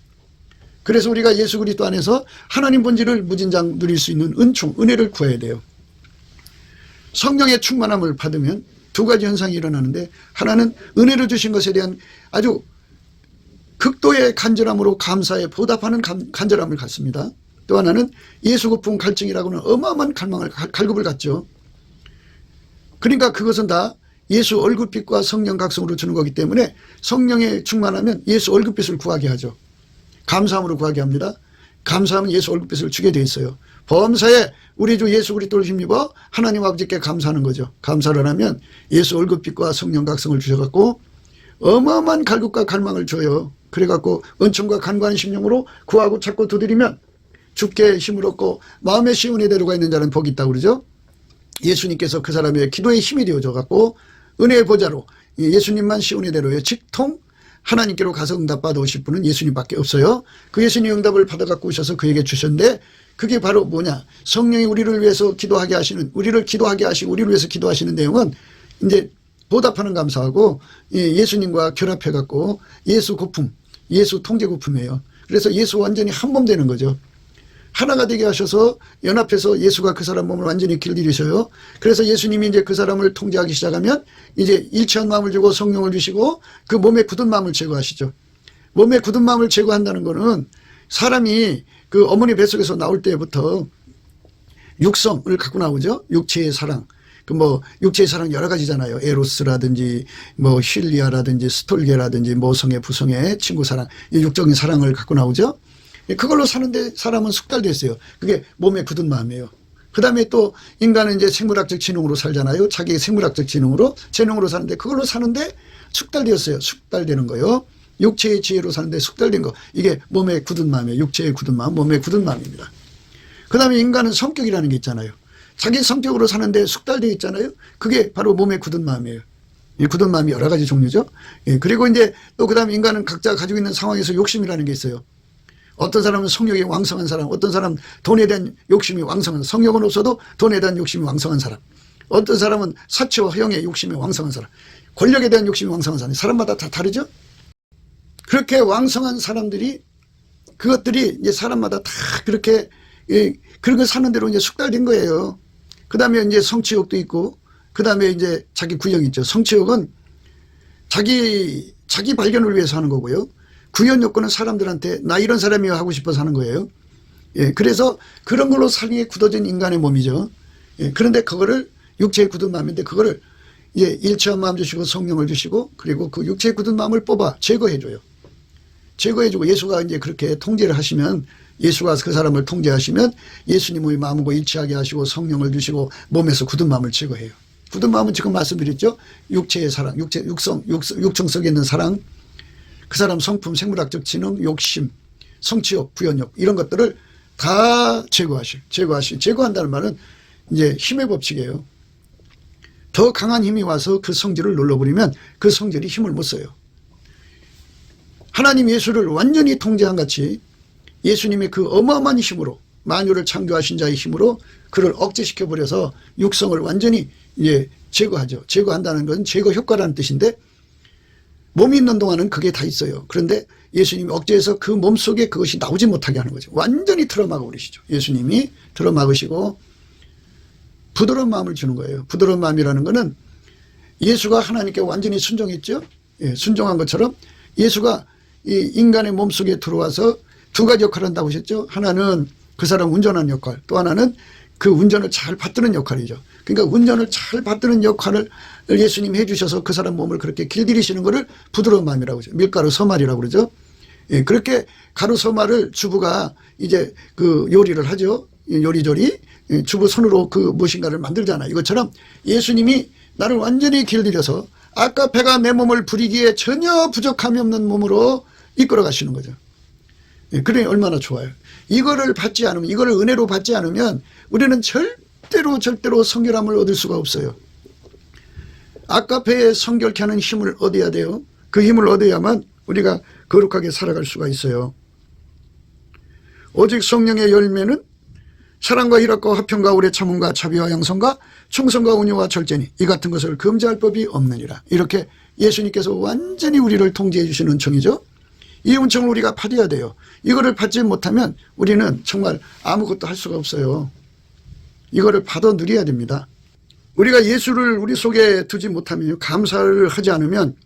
그래서 우리가 예수 그리스도 안에서 하나님 본질을 무진장 누릴 수 있는 은총, 은혜를 구해야 돼요. 성령의 충만함을 받으면 두 가지 현상이 일어나는데 하나는 은혜를 주신 것에 대한 아주 극도의 간절함으로 감사에 보답하는 간절함을 갖습니다. 또 하나는 예수 고품 갈증이라고는 어마어마한 갈급을 갖죠. 그러니까 그것은 다 예수 얼굴빛과 성령 각성으로 주는 거기 때문에 성령에 충만하면 예수 얼굴빛을 구하게 하죠. 감사함으로 구하게 합니다. 감사하면 예수 얼굴빛을 주게 돼 있어요. 범사에 우리 주 예수 그리스도를 힘입어 하나님 아버지께 감사하는 거죠. 감사를 하면 예수 얼굴빛과 성령 각성을 주셔갖고 어마어마한 갈급과 갈망을 줘요. 그래갖고 은총과 간과한 심령으로 구하고 찾고 두드리면 주께 힘을 얻고 마음의 시온의 은혜대로가 있는 자는 복이 있다고 그러죠. 예수님께서 그 사람의 기도의 힘이 되어줘갖고 은혜의 보좌로 예수님만 시온의 대로에 직통 하나님께로 가서 응답받아 오실 분은 예수님밖에 없어요. 그 예수님 응답을 받아갖고 오셔서 그에게 주셨는데 그게 바로 뭐냐. 성령이 우리를 위해서 기도하게 하시는, 우리를 기도하게 하시고 우리를 위해서 기도하시는 내용은 이제 보답하는 감사하고 예수님과 결합해갖고 예수 고품, 예수 통제 고품이에요. 그래서 예수 완전히 한 몸 되는 거죠. 하나가 되게 하셔서 연합해서 예수가 그 사람 몸을 완전히 길들이셔요. 그래서 예수님이 이제 그 사람을 통제하기 시작하면 이제 일치한 마음을 주고 성령을 주시고 그 몸에 굳은 마음을 제거하시죠. 몸에 굳은 마음을 제거한다는 거는 사람이 그 어머니 뱃속에서 나올 때부터 육성을 갖고 나오죠. 육체의 사랑. 그 뭐 육체의 사랑 여러 가지잖아요. 에로스라든지 뭐 힐리아라든지 스톨게라든지 모성애 부성애 친구 사랑, 이 육적인 사랑을 갖고 나오죠. 그걸로 사는데 사람은 숙달됐어요. 그게 몸에 굳은 마음이에요. 그 다음에 또 인간은 이제 생물학적 지능으로 살잖아요. 자기의 생물학적 재능으로 사는데 그걸로 사는데 숙달되었어요. 숙달되는 거요. 육체의 지혜로 사는데 숙달된 거. 이게 몸에 굳은 마음이에요. 육체의 굳은 마음, 몸에 굳은 마음입니다. 그 다음에 인간은 성격이라는 게 있잖아요. 자기 성격으로 사는데 숙달되어 있잖아요. 그게 바로 몸에 굳은 마음이에요. 이 굳은 마음이 여러 가지 종류죠. 예, 그리고 이제 또 그 다음에 인간은 각자 가지고 있는 상황에서 욕심이라는 게 있어요. 어떤 사람은 성욕이 왕성한 사람, 어떤 사람 돈에 대한 욕심이 왕성한 사람, 성욕은 없어도 돈에 대한 욕심이 왕성한 사람, 어떤 사람은 사치와 허영의 욕심이 왕성한 사람, 권력에 대한 욕심이 왕성한 사람, 사람마다 다 다르죠. 그렇게 왕성한 사람들이 그것들이 이제 사람마다 다 그렇게 그런 거 사는 대로 이제 숙달된 거예요. 그 다음에 이제 성취욕도 있고, 그 다음에 이제 자기 구형이 있죠. 성취욕은 자기 발견을 위해서 하는 거고요. 구현 요건은 사람들한테 나 이런 사람이야 하고 싶어서 하는 거예요. 예, 그래서 그런 걸로 살기에 굳어진 인간의 몸이죠. 예, 그런데 그거를 육체의 굳은 마음인데 그거를 이제 일치한 마음 주시고 성령을 주시고 그리고 그 육체의 굳은 마음을 뽑아 제거해줘요. 제거해주고 예수가 이제 그렇게 통제를 하시면 예수가 그 사람을 통제하시면 예수님의 마음과 일치하게 하시고 성령을 주시고 몸에서 굳은 마음을 제거해요. 굳은 마음은 지금 말씀드렸죠. 육체의 사랑, 육청 속에 있는 사랑, 그 사람 성품, 생물학적 지능, 욕심, 성취욕, 구현욕 이런 것들을 다 제거한다는 말은 이제 힘의 법칙이에요. 더 강한 힘이 와서 그 성질을 눌러버리면 그 성질이 힘을 못 써요. 하나님 예수를 완전히 통제한 같이 예수님의 그 어마어마한 힘으로 만유를 창조하신 자의 힘으로 그를 억제시켜버려서 육성을 완전히 이제 제거하죠. 제거한다는 건 제거 효과라는 뜻인데 몸이 있는 동안은 그게 다 있어요. 그런데 예수님이 억제해서 그 몸속에 그것이 나오지 못하게 하는 거죠. 완전히 틀어막아 버리시죠. 예수님이 틀어막으시고 부드러운 마음을 주는 거예요. 부드러운 마음이라는 거는 예수가 하나님께 완전히 순종했죠. 예, 순종한 것처럼 예수가 이 인간의 몸속에 들어와서 두 가지 역할을 한다고 하셨죠. 하나는 그 사람 운전하는 역할, 또 하나는 그 운전을 잘 받드는 역할이죠. 그러니까 운전을 잘 받드는 역할을 예수님이 해주셔서 그 사람 몸을 그렇게 길들이시는 것을 부드러운 마음이라고 하죠. 밀가루 서말이라고 그러죠. 예, 그렇게 가루 서말을 주부가 이제 그 요리를 하죠. 요리조리 주부 손으로 그 무엇인가를 만들잖아요. 이것처럼 예수님이 나를 완전히 길들여서 아까 배가 내 몸을 부리기에 전혀 부족함이 없는 몸으로 이끌어 가시는 거죠. 그래 얼마나 좋아요. 이거를 받지 않으면, 이거를 은혜로 받지 않으면 우리는 절대로 성결함을 얻을 수가 없어요. 아까페에 성결케 하는 힘을 얻어야 돼요. 그 힘을 얻어야만 우리가 거룩하게 살아갈 수가 있어요. 오직 성령의 열매는 사랑과 희락과 화평과 오래 참음과 자비와 양선과 충성과 온유와 절제니 이 같은 것을 금지할 법이 없느니라. 이렇게 예수님께서 완전히 우리를 통제해 주시는 은총이죠. 이 은총을 우리가 받아야 돼요. 이거를 받지 못하면 우리는 정말 아무것도 할 수가 없어요. 이거를 받아 누려야 됩니다. 우리가 예수를 우리 속에 두지 못하면, 감사를 하지 않으면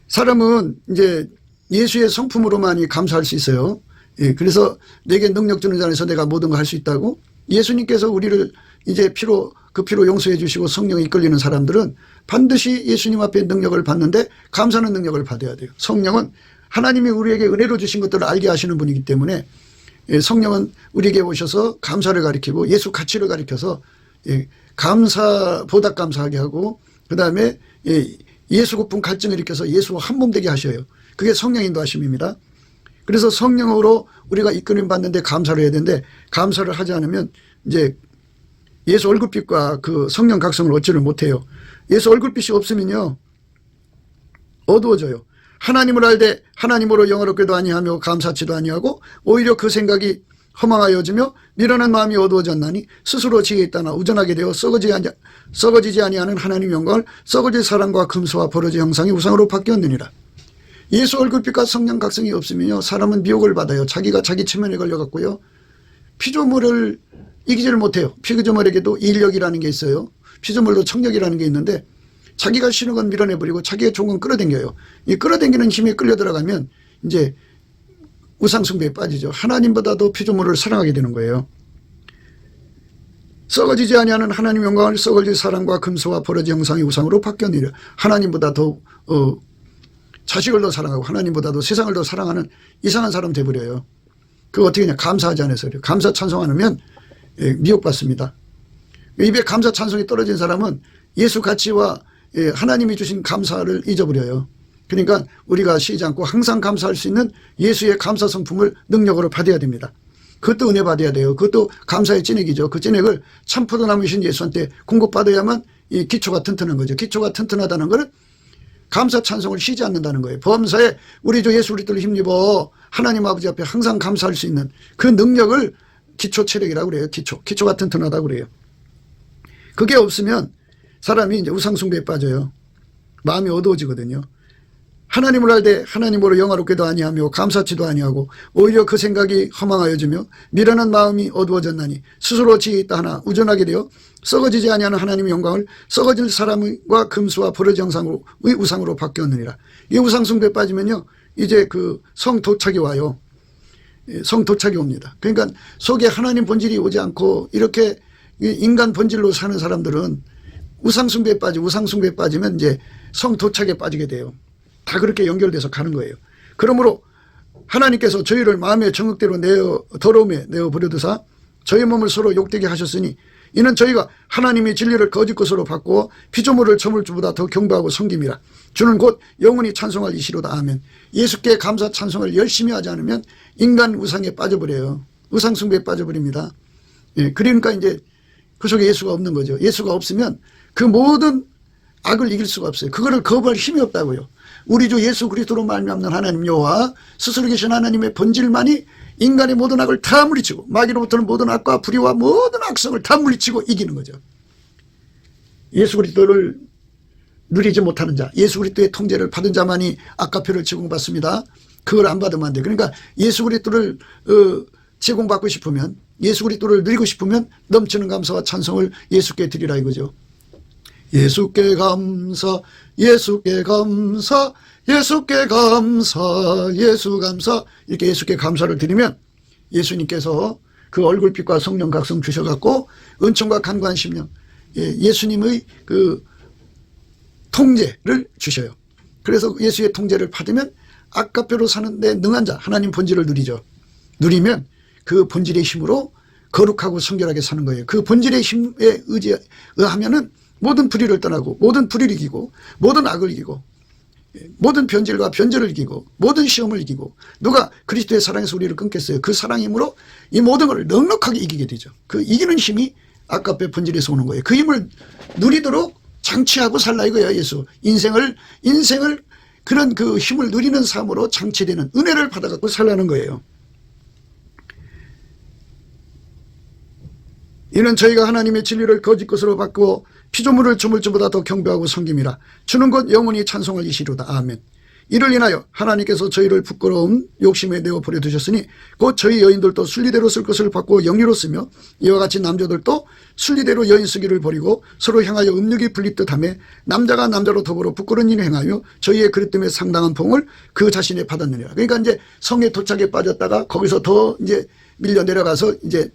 사람은 이제 예수의 성품으로만이 감사할 수 있어요. 예, 그래서 내게 능력 주는 자 안에서 내가 모든 걸 할 수 있다고. 예수님께서 우리를 이제 그 피로 용서해 주시고 성령이 이끌리는 사람들은 반드시 예수님 앞에 능력을 받는데 감사하는 능력을 받아야 돼요. 성령은 하나님이 우리에게 은혜로 주신 것들을 알게 하시는 분이기 때문에 성령은 우리에게 오셔서 감사를 가리키고 예수 가치를 가리켜서 보답 감사하게 하고 그 다음에 예수 고픈 갈증을 일으켜서 예수와 한 몸 되게 하셔요. 그게 성령 인도하심입니다. 그래서 성령으로 우리가 이끌림 받는데 감사를 해야 되는데 감사를 하지 않으면 이제 예수 얼굴빛과 그 성령 각성을 얻지를 못해요. 예수 얼굴빛이 없으면요 어두워져요. 하나님을 알되 하나님으로 영화롭게도 아니하며 감사치도 아니하고 오히려 그 생각이 허망하여지며 미련한 마음이 어두워졌나니 스스로 지혜 있다나 우전하게 되어 썩어지지 아니하는 하나님 영광을 썩어질 사랑과 금수와 버러지 형상이 우상으로 바뀌었느니라. 예수 얼굴빛과 성령 각성이 없으면요 사람은 미혹을 받아요. 자기가 자기 체면에 걸려갖고요 피조물을 이기지를 못해요. 피조물에게도 인력이라는 게 있어요. 피조물도 청력이라는 게 있는데 자기가 싫은 건 밀어내버리고 자기가 좋은 건 끌어당겨요. 이 끌어당기는 힘에 끌려 들어가면 이제 우상숭배에 빠지죠. 하나님보다도 피조물을 사랑하게 되는 거예요. 썩어지지 아니하는 하나님 영광을 썩어질 사랑과 금수와 버러지 형상의 우상으로 바뀌었느니라. 하나님보다 더 자식을 더 사랑하고 하나님보다도 세상을 더 사랑하는 이상한 사람 돼버려요. 그거 어떻게 하냐. 감사하지 않아서 그래요. 감사 찬송 안 하면 미혹받습니다. 입에 감사 찬송이 떨어진 사람은 예수 가치와 하나님이 주신 감사를 잊어버려요. 그러니까 우리가 쉬지 않고 항상 감사할 수 있는 예수의 감사 성품을 능력으로 받아야 됩니다. 그것도 은혜 받아야 돼요. 그것도 감사의 찐액이죠. 그 찐액을 참포도나무이신 예수한테 공급받아야만 이 기초가 튼튼한 거죠. 기초가 튼튼하다는 것은 감사 찬송을 쉬지 않는다는 거예요. 범사에 우리 주 예수 그리스도를 힘입어 하나님 아버지 앞에 항상 감사할 수 있는 그 능력을 기초 체력이라고 그래요. 기초가 튼튼하다고 그래요. 그게 없으면 사람이 이제 우상숭배에 빠져요. 마음이 어두워지거든요. 하나님을 알 때 하나님으로 영화롭게도 아니하며 감사치도 아니하고 오히려 그 생각이 허망하여지며 미련한 마음이 어두워졌나니 스스로 지혜있다 하나 우전하게 되어 썩어지지 아니하는 하나님의 영광을 썩어질 사람과 금수와 버러지 형상의 우상으로 바뀌었느니라. 이 우상숭배에 빠지면요 이제 그 성도착이 와요. 성도착이 옵니다. 그러니까 속에 하나님 본질이 오지 않고 이렇게 인간 본질로 사는 사람들은 우상숭배에 빠지면 이제 성도착에 빠지게 돼요. 다 그렇게 연결돼서 가는 거예요. 그러므로 하나님께서 저희를 마음의 정욕대로 더러움에 내어버려두사 저희 몸을 서로 욕되게 하셨으니 이는 저희가 하나님의 진리를 거짓 것으로 바꾸어 피조물을 저물주보다 더 경배하고 섬김이라. 주는 곧 영원히 찬송할 이시로다. 아멘. 예수께 감사 찬송을 열심히 하지 않으면 인간 우상에 빠져버려요. 우상숭배에 빠져버립니다. 그러니까 이제 그 속에 예수가 없는 거죠. 예수가 없으면 그 모든 악을 이길 수가 없어요. 그거를 거부할 힘이 없다고요. 우리 주 예수 그리스도로 말미암는 하나님 여호와 스스로 계신 하나님의 본질만이 인간의 모든 악을 다 물리치고 마귀로부터는 모든 악과 불의와 모든 악성을 다 물리치고 이기는 거죠. 예수 그리스도를 누리지 못하는 자, 예수 그리스도의 통제를 받은 자만이 악과표를 제공받습니다. 그걸 안 받으면 안 돼요. 그러니까 예수 그리스도를 제공받고 싶으면 예수 그리스도를 누리고 싶으면 넘치는 감사와 찬송을 예수께 드리라 이거죠. 예수께 감사, 예수께 감사, 예수께 감사, 예수 감사. 이렇게 예수께 감사를 드리면 예수님께서 그 얼굴빛과 성령 각성 주셔갖고 은총과 간구한 심령, 예수님의 그 통제를 주셔요. 그래서 예수의 통제를 받으면 악과표로 사는데 능한 자, 하나님 본질을 누리죠. 누리면 그 본질의 힘으로 거룩하고 성결하게 사는 거예요. 그 본질의 힘에 의하면은 모든 불의를 떠나고 모든 불의를 이기고 모든 악을 이기고 모든 변질과 변절을 이기고 모든 시험을 이기고 누가 그리스도의 사랑에서 우리를 끊겠어요. 그 사랑의 힘으로 이 모든 걸 넉넉하게 이기게 되죠. 그 이기는 힘이 아까의 본질에서 오는 거예요. 그 힘을 누리도록 장치하고 살라 이거예요. 예수. 인생을 그런 그 힘을 누리는 삶으로 장치되는 은혜를 받아갖고 살라는 거예요. 이는 저희가 하나님의 진리를 거짓 것으로 바꾸어 피조물을 저물주보다 더 경배하고 섬김이라. 주는 것 영원히 찬송할 이시로다. 아멘. 이를 인하여 하나님께서 저희를 부끄러운 욕심에 내어 버려두셨으니 곧 저희 여인들도 순리대로 쓸 것을 바꾸어 영리로 쓰며 이와 같이 남자들도 순리대로 여인 쓰기를 버리고 서로 향하여 음욕이 불립듯 하며 남자가 남자로 더불어 부끄러운 일을 행하여 저희의 그릇 때문에 상당한 봉을 그 자신에 받았느니라. 그러니까 이제 성의 도착에 빠졌다가 거기서 더 이제 밀려 내려가서 이제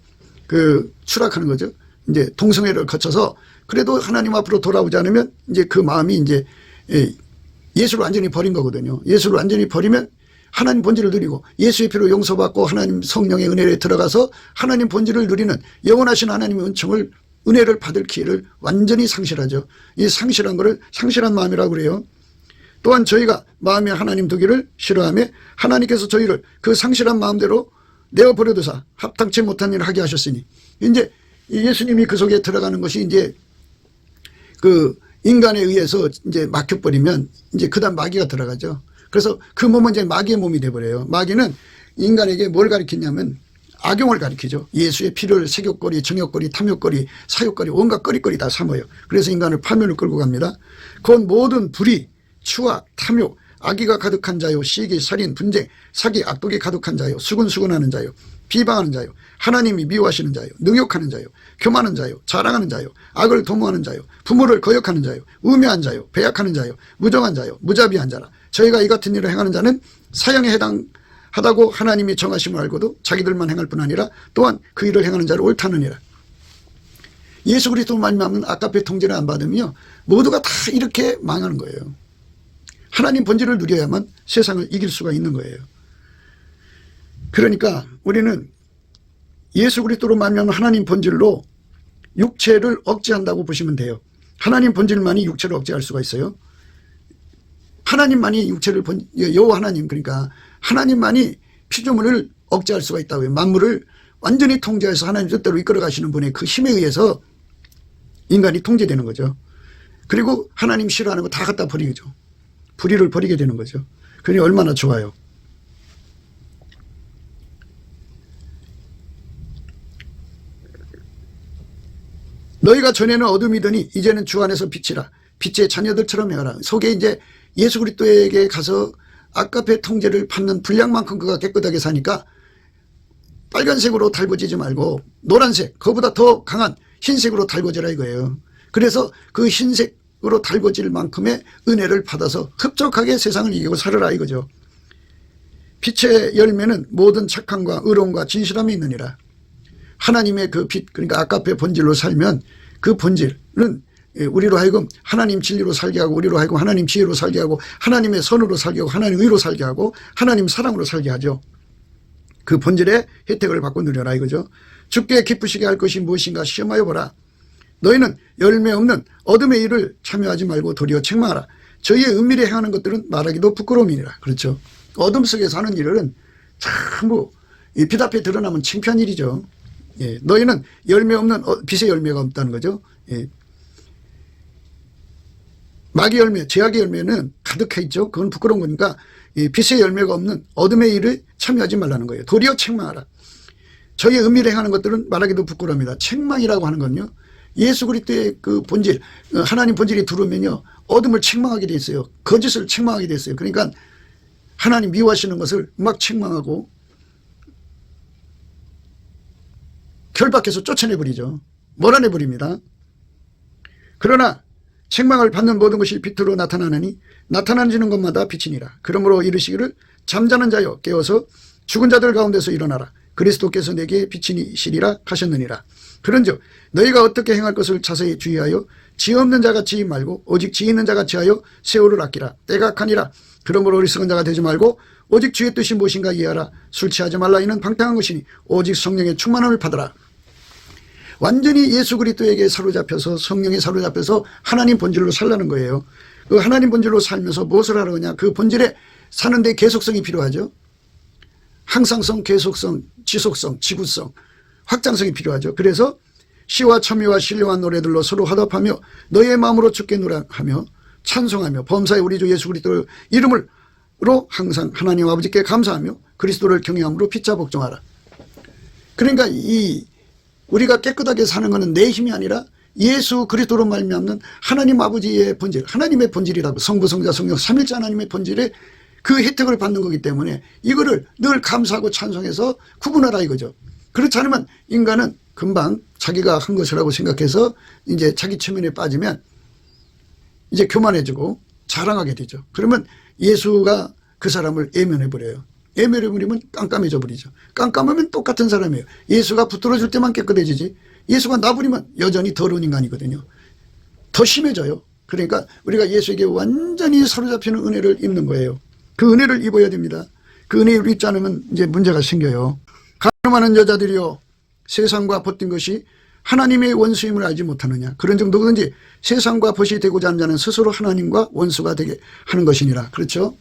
그 추락하는 거죠. 이제 동성애를 거쳐서 그래도 하나님 앞으로 돌아오지 않으면 이제 그 마음이 이제 예수를 완전히 버린 거거든요. 예수를 완전히 버리면 하나님 본질을 누리고 예수의 피로 용서받고 하나님 성령의 은혜에 들어가서 하나님 본질을 누리는 영원하신 하나님의 은혜를 받을 기회를 완전히 상실하죠. 이 상실한 거를 상실한 마음이라고 그래요. 또한 저희가 마음에 하나님 두기를 싫어하며 하나님께서 저희를 그 상실한 마음대로 내어버려두사 합당치 못한 일을 하게 하셨으니 이제 예수님이 그 속에 들어가는 것이 이제 그 인간에 의해서 이제 막혀버리면 이제 그다음 마귀가 들어가죠. 그래서 그 몸은 이제 마귀의 몸이 돼버려요. 마귀는 인간에게 뭘 가리키냐면 악용을 가리키죠. 예수의 피를 색욕거리, 정욕거리, 탐욕거리, 사욕거리, 온갖 거리거리 다 삼아요. 그래서 인간을 파멸을 끌고 갑니다. 곧 모든 불의, 추악, 탐욕, 악의가 가득한 자요, 시기, 살인, 분쟁, 사기, 악독이 가득한 자요, 수근수근하는 자요, 비방하는 자요, 하나님이 미워하시는 자요, 능욕하는 자요, 교만한 자요, 자랑하는 자요, 악을 도모하는 자요, 부모를 거역하는 자요, 우매한 자요, 배약하는 자요, 무정한 자요, 무자비한 자라. 저희가 이 같은 일을 행하는 자는 사형에 해당하다고 하나님이 정하심을 알고도 자기들만 행할 뿐 아니라 또한 그 일을 행하는 자를 옳다느니라. 예수 그리스도 말미암는 아까페 통제를 안 받으며 모두가 다 이렇게 망하는 거예요. 하나님 본질을 누려야만 세상을 이길 수가 있는 거예요. 그러니까 우리는 예수 그리스도로 말미암는 하나님 본질로 육체를 억제한다고 보시면 돼요. 하나님 본질만이 육체를 억제할 수가 있어요. 하나님만이 육체를 여호와 하나님, 그러니까 하나님만이 피조물을 억제할 수가 있다고요. 만물을 완전히 통제해서 하나님 뜻대로 이끌어 가시는 분의 그 힘에 의해서 인간이 통제되는 거죠. 그리고 하나님 싫어하는 거 다 갖다 버리죠. 불의를 버리게 되는 거죠. 그러니 얼마나 좋아요. 너희가 전에는 어둠이더니 이제는 주 안에서 빛이라. 빛의 자녀들처럼 행하라. 속에 이제 예수 그리스도에게 가서 아까페 통제를 받는 분량만큼 그가 깨끗하게 사니까 빨간색으로 달궈지지 말고 노란색, 그보다 더 강한 흰색으로 달궈지라 이거예요. 그래서 그 흰색으로 달궈질 만큼의 은혜를 받아서 흡족하게 세상을 이기고 살아라 이거죠. 빛의 열매는 모든 착함과 의로움과 진실함이 있느니라. 하나님의 그 빛, 그러니까 아까페 본질로 살면 그 본질은 우리로 하여금 하나님 진리로 살게 하고, 우리로 하여금 하나님 지혜로 살게 하고, 하나님의 선으로 살게 하고, 하나님 의로 살게 하고, 하나님 사랑으로 살게 하죠. 그 본질의 혜택을 받고 누려라 이거죠. 주께 기쁘시게 할 것이 무엇인가 시험하여 보라. 너희는 열매 없는 어둠의 일을 참여하지 말고 도리어 책망하라. 저희의 은밀히 행하는 것들은 말하기도 부끄러움이니라. 그렇죠. 어둠 속에서 하는 일은 전부 빛 앞에 드러나면 창피한 일이죠. 예, 너희는 열매 없는 빛의 열매가 없다는 거죠. 예. 마귀 열매, 죄악의 열매는 가득해 있죠. 그건 부끄러운 거니까 빛의 열매가 없는 어둠의 일을 참여하지 말라는 거예요. 도리어 책망하라. 저희의 은밀히 행하는 것들은 말하기도 부끄러움이다. 책망이라고 하는 건요, 예수 그리스도의 그 본질, 하나님 본질이 들어오면요, 어둠을 책망하게 돼 있어요. 거짓을 책망하게 돼 있어요. 그러니까 하나님 미워하시는 것을 막 책망하고 결박해서 쫓아내버리죠. 몰아내버립니다. 그러나 책망을 받는 모든 것이 빛으로 나타나느니 나타나지는 것마다 빛이니라. 그러므로 이르시기를 잠자는 자여 깨어서 죽은 자들 가운데서 일어나라. 그리스도께서 내게 빛이시리라 하셨느니라. 그런즉 너희가 어떻게 행할 것을 자세히 주의하여 지 없는 자가 지 말고 오직 지 있는 자가 지하여 세월을 아끼라. 때가 악하니라. 그러므로 어리석은 자가 되지 말고 오직 주의 뜻이 무엇인가 이해하라. 술 취하지 말라. 이는 방탕한 것이니 오직 성령의 충만함을 받으라. 완전히 예수 그리스도에게 사로잡혀서, 성령에 사로잡혀서 하나님 본질로 살라는 거예요. 그 하나님 본질로 살면서 무엇을 하러 그냐, 그 본질에 사는데 계속성이 필요하죠. 항상성, 계속성, 지속성, 지구성, 확장성이 필요하죠. 그래서 시와 첨예와 신령한 노래들로 서로 화답하며 너희의 마음으로 주께 노래하며 찬송하며 범사의 우리 주 예수 그리스도 이름으로 항상 하나님 아버지께 감사하며 그리스도를 경외함으로 피차 복종하라. 그러니까 우리가 깨끗하게 사는 것은 내 힘이 아니라 예수 그리스도로 말미암는 하나님 아버지의 본질, 하나님의 본질이라고, 성부 성자 성령 삼일째 하나님의 본질에 그 혜택을 받는 거기 때문에 이거를 늘 감사하고 찬송해서 구분하라 이거죠. 그렇지 않으면 인간은 금방 자기가 한 것이라고 생각해서 이제 자기 체면에 빠지면 이제 교만해지고 자랑하게 되죠. 그러면 예수가 그 사람을 외면해 버려요. 외면해 버리면 깜깜해져 버리죠. 깜깜하면 똑같은 사람이에요. 예수가 붙들어줄 때만 깨끗해지지, 예수가 놔버리면 여전히 더러운 인간이거든요. 더 심해져요. 그러니까 우리가 예수에게 완전히 사로잡히는 은혜를 입는 거예요. 그 은혜를 입어야 됩니다. 그 은혜를 입지 않으면 이제 문제가 생겨요. 가늠하는 여자들이여 세상과 벗된 것이 하나님의 원수임을 알지 못하느냐. 그런 정도든지 세상과 벗이 되고자 하는 자는 스스로 하나님과 원수가 되게 하는 것이니라. 그렇죠.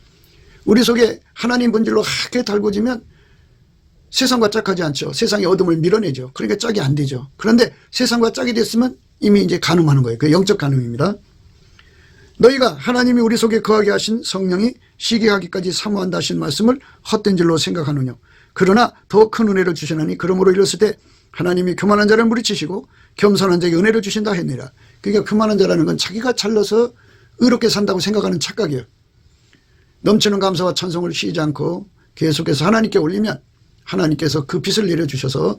우리 속에 하나님 본질로 하게 달궈지면 세상과 짝하지 않죠. 세상의 어둠을 밀어내죠. 그러니까 짝이 안 되죠. 그런데 세상과 짝이 됐으면 이미 이제 간음하는 거예요. 그 영적 간음입니다. 너희가 하나님이 우리 속에 거하게 하신 성령이 시기하기까지 사모한다 하신 말씀을 헛된 줄로 생각하느냐. 그러나 더 큰 은혜를 주시나니 그러므로 이랬을 때 하나님이 교만한 자를 물리치시고 겸손한 자에게 은혜를 주신다 했느니라. 그러니까 교만한 자라는 건 자기가 잘나서 의롭게 산다고 생각하는 착각이에요. 넘치는 감사와 찬송을 쉬지 않고 계속해서 하나님께 올리면 하나님께서 그 빛을 내려주셔서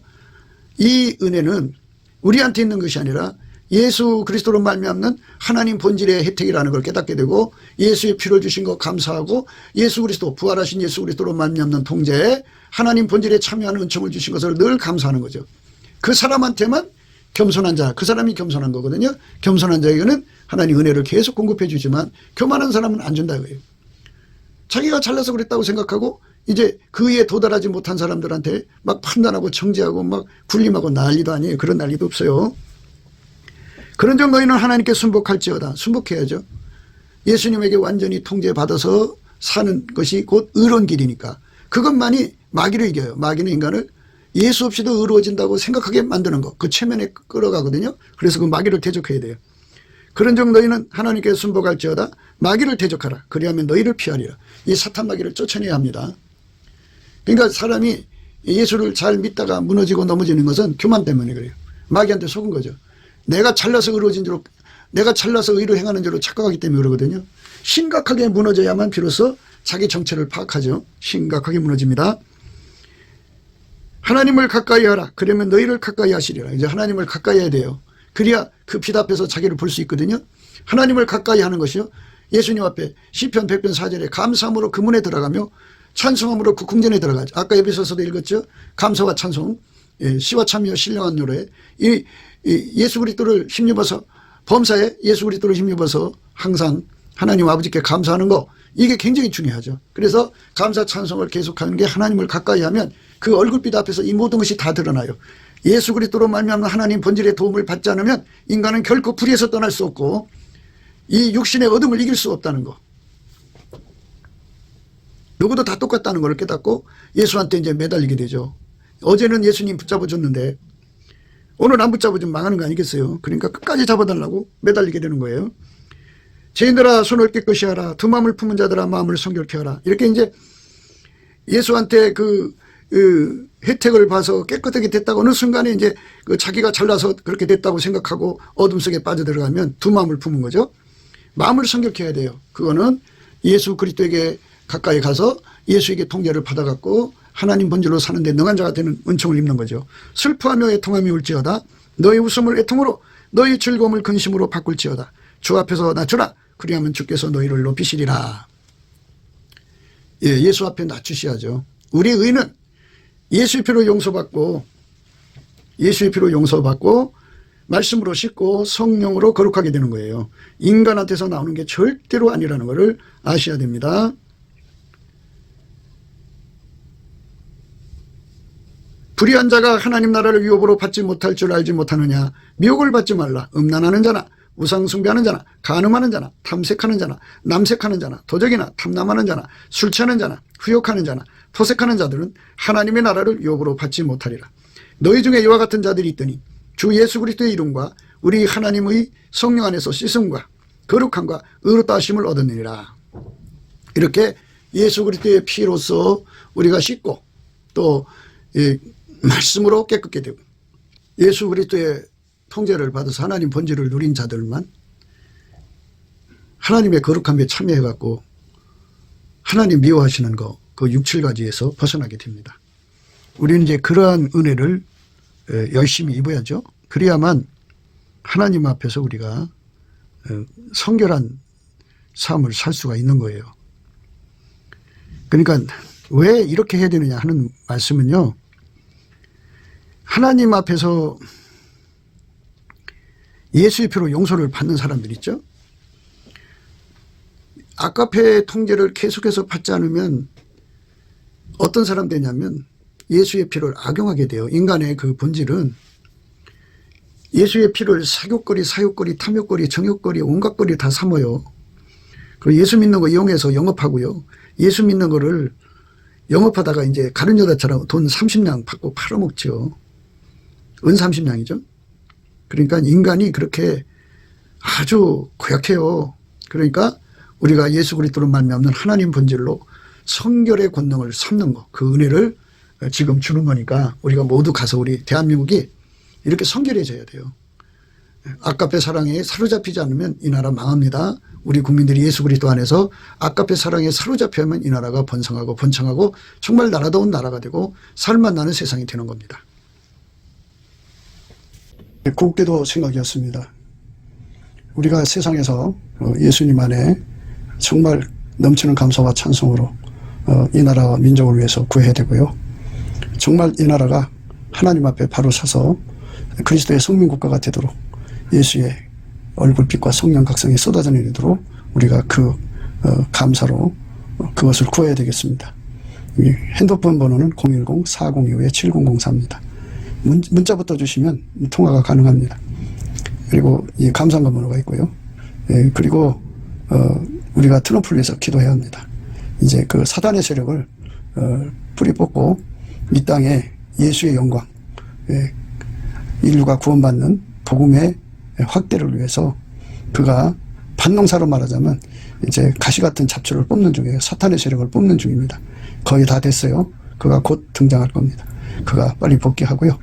이 은혜는 우리한테 있는 것이 아니라 예수 그리스도로 말미암는 하나님 본질의 혜택이라는 걸 깨닫게 되고 예수의 피를 주신 거 감사하고 예수 그리스도 부활하신 예수 그리스도로 말미암는 통제에 하나님 본질에 참여하는 은총을 주신 것을 늘 감사하는 거죠. 그 사람한테만 겸손한 자, 그 사람이 겸손한 거거든요. 겸손한 자에게는 하나님 은혜를 계속 공급해 주지만 교만한 사람은 안 준다 이거예요. 자기가 잘나서 그랬다고 생각하고 이제 그 위에 도달하지 못한 사람들한테 막 판단하고 정죄하고 막 군림하고 난리도 아니에요. 그런 난리도 없어요. 그런즉 너희는 하나님께 순복할지어다. 순복해야죠. 예수님에게 완전히 통제받아서 사는 것이 곧 의로운 길이니까 그것만이 마귀를 이겨요. 마귀는 인간을 예수 없이도 의로워진다고 생각하게 만드는 거. 그 체면에 끌어가거든요. 그래서 그 마귀를 대적해야 돼요. 그런즉 너희는 하나님께 순복할지어다. 마귀를 대적하라. 그리하면 너희를 피하리라. 이 사탄 마귀를 쫓아내야 합니다. 그러니까 사람이 예수를 잘 믿다가 무너지고 넘어지는 것은 교만 때문에 그래요. 마귀한테 속은 거죠. 내가 잘나서 의로워진 줄로, 내가 잘나서 의로 행하는 줄로 착각하기 때문에 그러거든요. 심각하게 무너져야만 비로소 자기 정체를 파악하죠. 심각하게 무너집니다. 하나님을 가까이 하라. 그러면 너희를 가까이 하시리라. 이제 하나님을 가까이 해야 돼요. 그래야 그 빛 앞에서 자기를 볼 수 있거든요. 하나님을 가까이 하는 것이요. 예수님 앞에 시편 100편 4절에 감사함으로 그 문에 들어가며 찬송함으로 그 궁전에 들어가죠. 아까 에베소서도 읽었죠. 감사와 찬송, 시와 참여 신령한 노래. 예수 그리스도를 힘입어서 범사에 예수 그리스도를 힘입어서 항상 하나님 아버지께 감사하는 거 이게 굉장히 중요하죠. 그래서 감사 찬송을 계속하는 게 하나님을 가까이 하면 그 얼굴빛 앞에서 이 모든 것이 다 드러나요. 예수 그리스도로 말미암는 하나님 본질의 도움을 받지 않으면 인간은 결코 불의에서 떠날 수 없고 이 육신의 어둠을 이길 수 없다는 거. 누구도 다 똑같다는 걸 깨닫고 예수한테 이제 매달리게 되죠. 어제는 예수님 붙잡아줬는데 오늘 안 붙잡아주면 망하는 거 아니겠어요. 그러니까 끝까지 잡아달라고 매달리게 되는 거예요. 죄인들아 손을 깨끗이 하라. 두 마음을 품은 자들아 마음을 성결케 하라. 이렇게 이제 예수한테 그 혜택을 봐서 깨끗하게 됐다고 어느 순간에 이제 그 자기가 잘나서 그렇게 됐다고 생각하고 어둠 속에 빠져들어가면 두 마음을 품은 거죠. 마음을 성결케 해야 돼요. 그거는 예수 그리스도에게 가까이 가서 예수에게 통제를 받아갖고 하나님 본질로 사는데 능한 자가 되는 은총을 입는 거죠. 슬퍼하며 애통함이 올지어다. 너희 웃음을 애통으로 너희 즐거움을 근심으로 바꿀지어다. 주 앞에서 낮추라. 그리하면 주께서 너희를 높이시리라. 예, 예수 앞에 낮추셔야죠. 우리 의는 예수의 피로 용서받고 말씀으로 씻고 성령으로 거룩하게 되는 거예요. 인간한테서 나오는 게 절대로 아니라는 것을 아셔야 됩니다. 불의한 자가 하나님 나라를 유업으로 받지 못할 줄 알지 못하느냐. 미혹을 받지 말라. 음란하는 자나 우상 숭배하는 자나 간음하는 자나 탐색하는 자나 남색하는 자나 도적이나 탐남하는 자나 술 취하는 자나 후욕하는 자나 토색하는 자들은 하나님의 나라를 유업으로 받지 못하리라. 너희 중에 이와 같은 자들이 있더니 주 예수 그리스도의 이름과 우리 하나님의 성령 안에서 씻음과 거룩함과 의롭다 하심을 얻었느니라. 이렇게 예수 그리스도의 피로서 우리가 씻고 또 말씀으로 깨끗게 되고 예수 그리스도의 통제를 받아서 하나님 본질을 누린 자들만 하나님의 거룩함에 참여해갖고 하나님 미워하시는 거 그 6, 7가지에서 벗어나게 됩니다. 우리는 이제 그러한 은혜를 열심히 입어야죠. 그래야만 하나님 앞에서 우리가 성결한 삶을 살 수가 있는 거예요. 그러니까 왜 이렇게 해야 되느냐 하는 말씀은요. 하나님 앞에서 예수의 피로 용서를 받는 사람들 있죠. 아까페 통제를 계속해서 받지 않으면 어떤 사람 되냐면 예수의 피를 악용하게 돼요. 인간의 그 본질은 예수의 피를 사교거리, 사욕거리, 탐욕거리, 정욕거리, 온갖 거리 다 삼아요. 그리고 예수 믿는 거 이용해서 영업하고요. 예수 믿는 거를 영업하다가 이제 가룟 여자처럼 돈 30냥 받고 팔아먹죠. 은 30냥이죠. 그러니까 인간이 그렇게 아주 고약해요. 그러니까 우리가 예수 그리스도로 말미암는 하나님 본질로 성결의 권능을 삼는 거, 그 은혜를 지금 주는 거니까 우리가 모두 가서 우리 대한민국이 이렇게 성결해져야 돼요. 아까페 사랑에 사로잡히지 않으면 이 나라 망합니다. 우리 국민들이 예수 그리스도 안에서 아까페 사랑에 사로잡혀야만 이 나라가 번성하고 번창하고 정말 나라다운 나라가 되고 살만 나는 세상이 되는 겁니다. 그때도 생각이었습니다. 우리가 세상에서 예수님 안에 정말 넘치는 감사와 찬송으로 이 나라와 민족을 위해서 구해야 되고요. 정말 이 나라가 하나님 앞에 바로 서서 그리스도의 성민국가가 되도록 예수의 얼굴빛과 성령 각성이 쏟아져 내리도록 우리가 그 감사로 그것을 구해야 되겠습니다. 핸드폰 번호는 010-4025-7004입니다. 문자부터 주시면 통화가 가능합니다. 그리고 이 감사한금 번호가 있고요. 그리고 우리가 트럼프를 위해서 기도해야 합니다. 이제 그 사단의 세력을 뿌리 뽑고 이 땅에 예수의 영광, 인류가 구원받는 복음의 확대를 위해서 그가 반농사로 말하자면 이제 가시 같은 잡초를 뽑는 중이에요. 사탄의 세력을 뽑는 중입니다. 거의 다 됐어요. 그가 곧 등장할 겁니다. 그가 빨리 복귀하고요.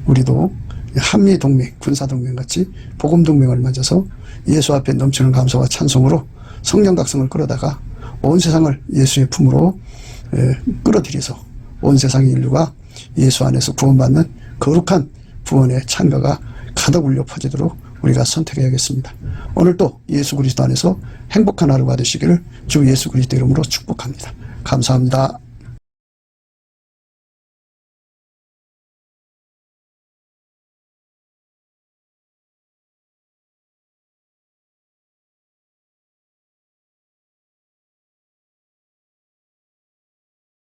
우리도 한미동맹, 군사동맹 같이 복음동맹을 맺어서 예수 앞에 넘치는 감사와 찬송으로 성령각성을 끌어다가 온 세상을 예수의 품으로 끌어들여서 온 세상의 인류가 예수 안에서 구원받는 거룩한 구원의 찬가가 가득 울려 퍼지도록 우리가 선택해야겠습니다. 오늘도 예수 그리스도 안에서 행복한 하루가 되시기를 주 예수 그리스도 이름으로 축복합니다. 감사합니다.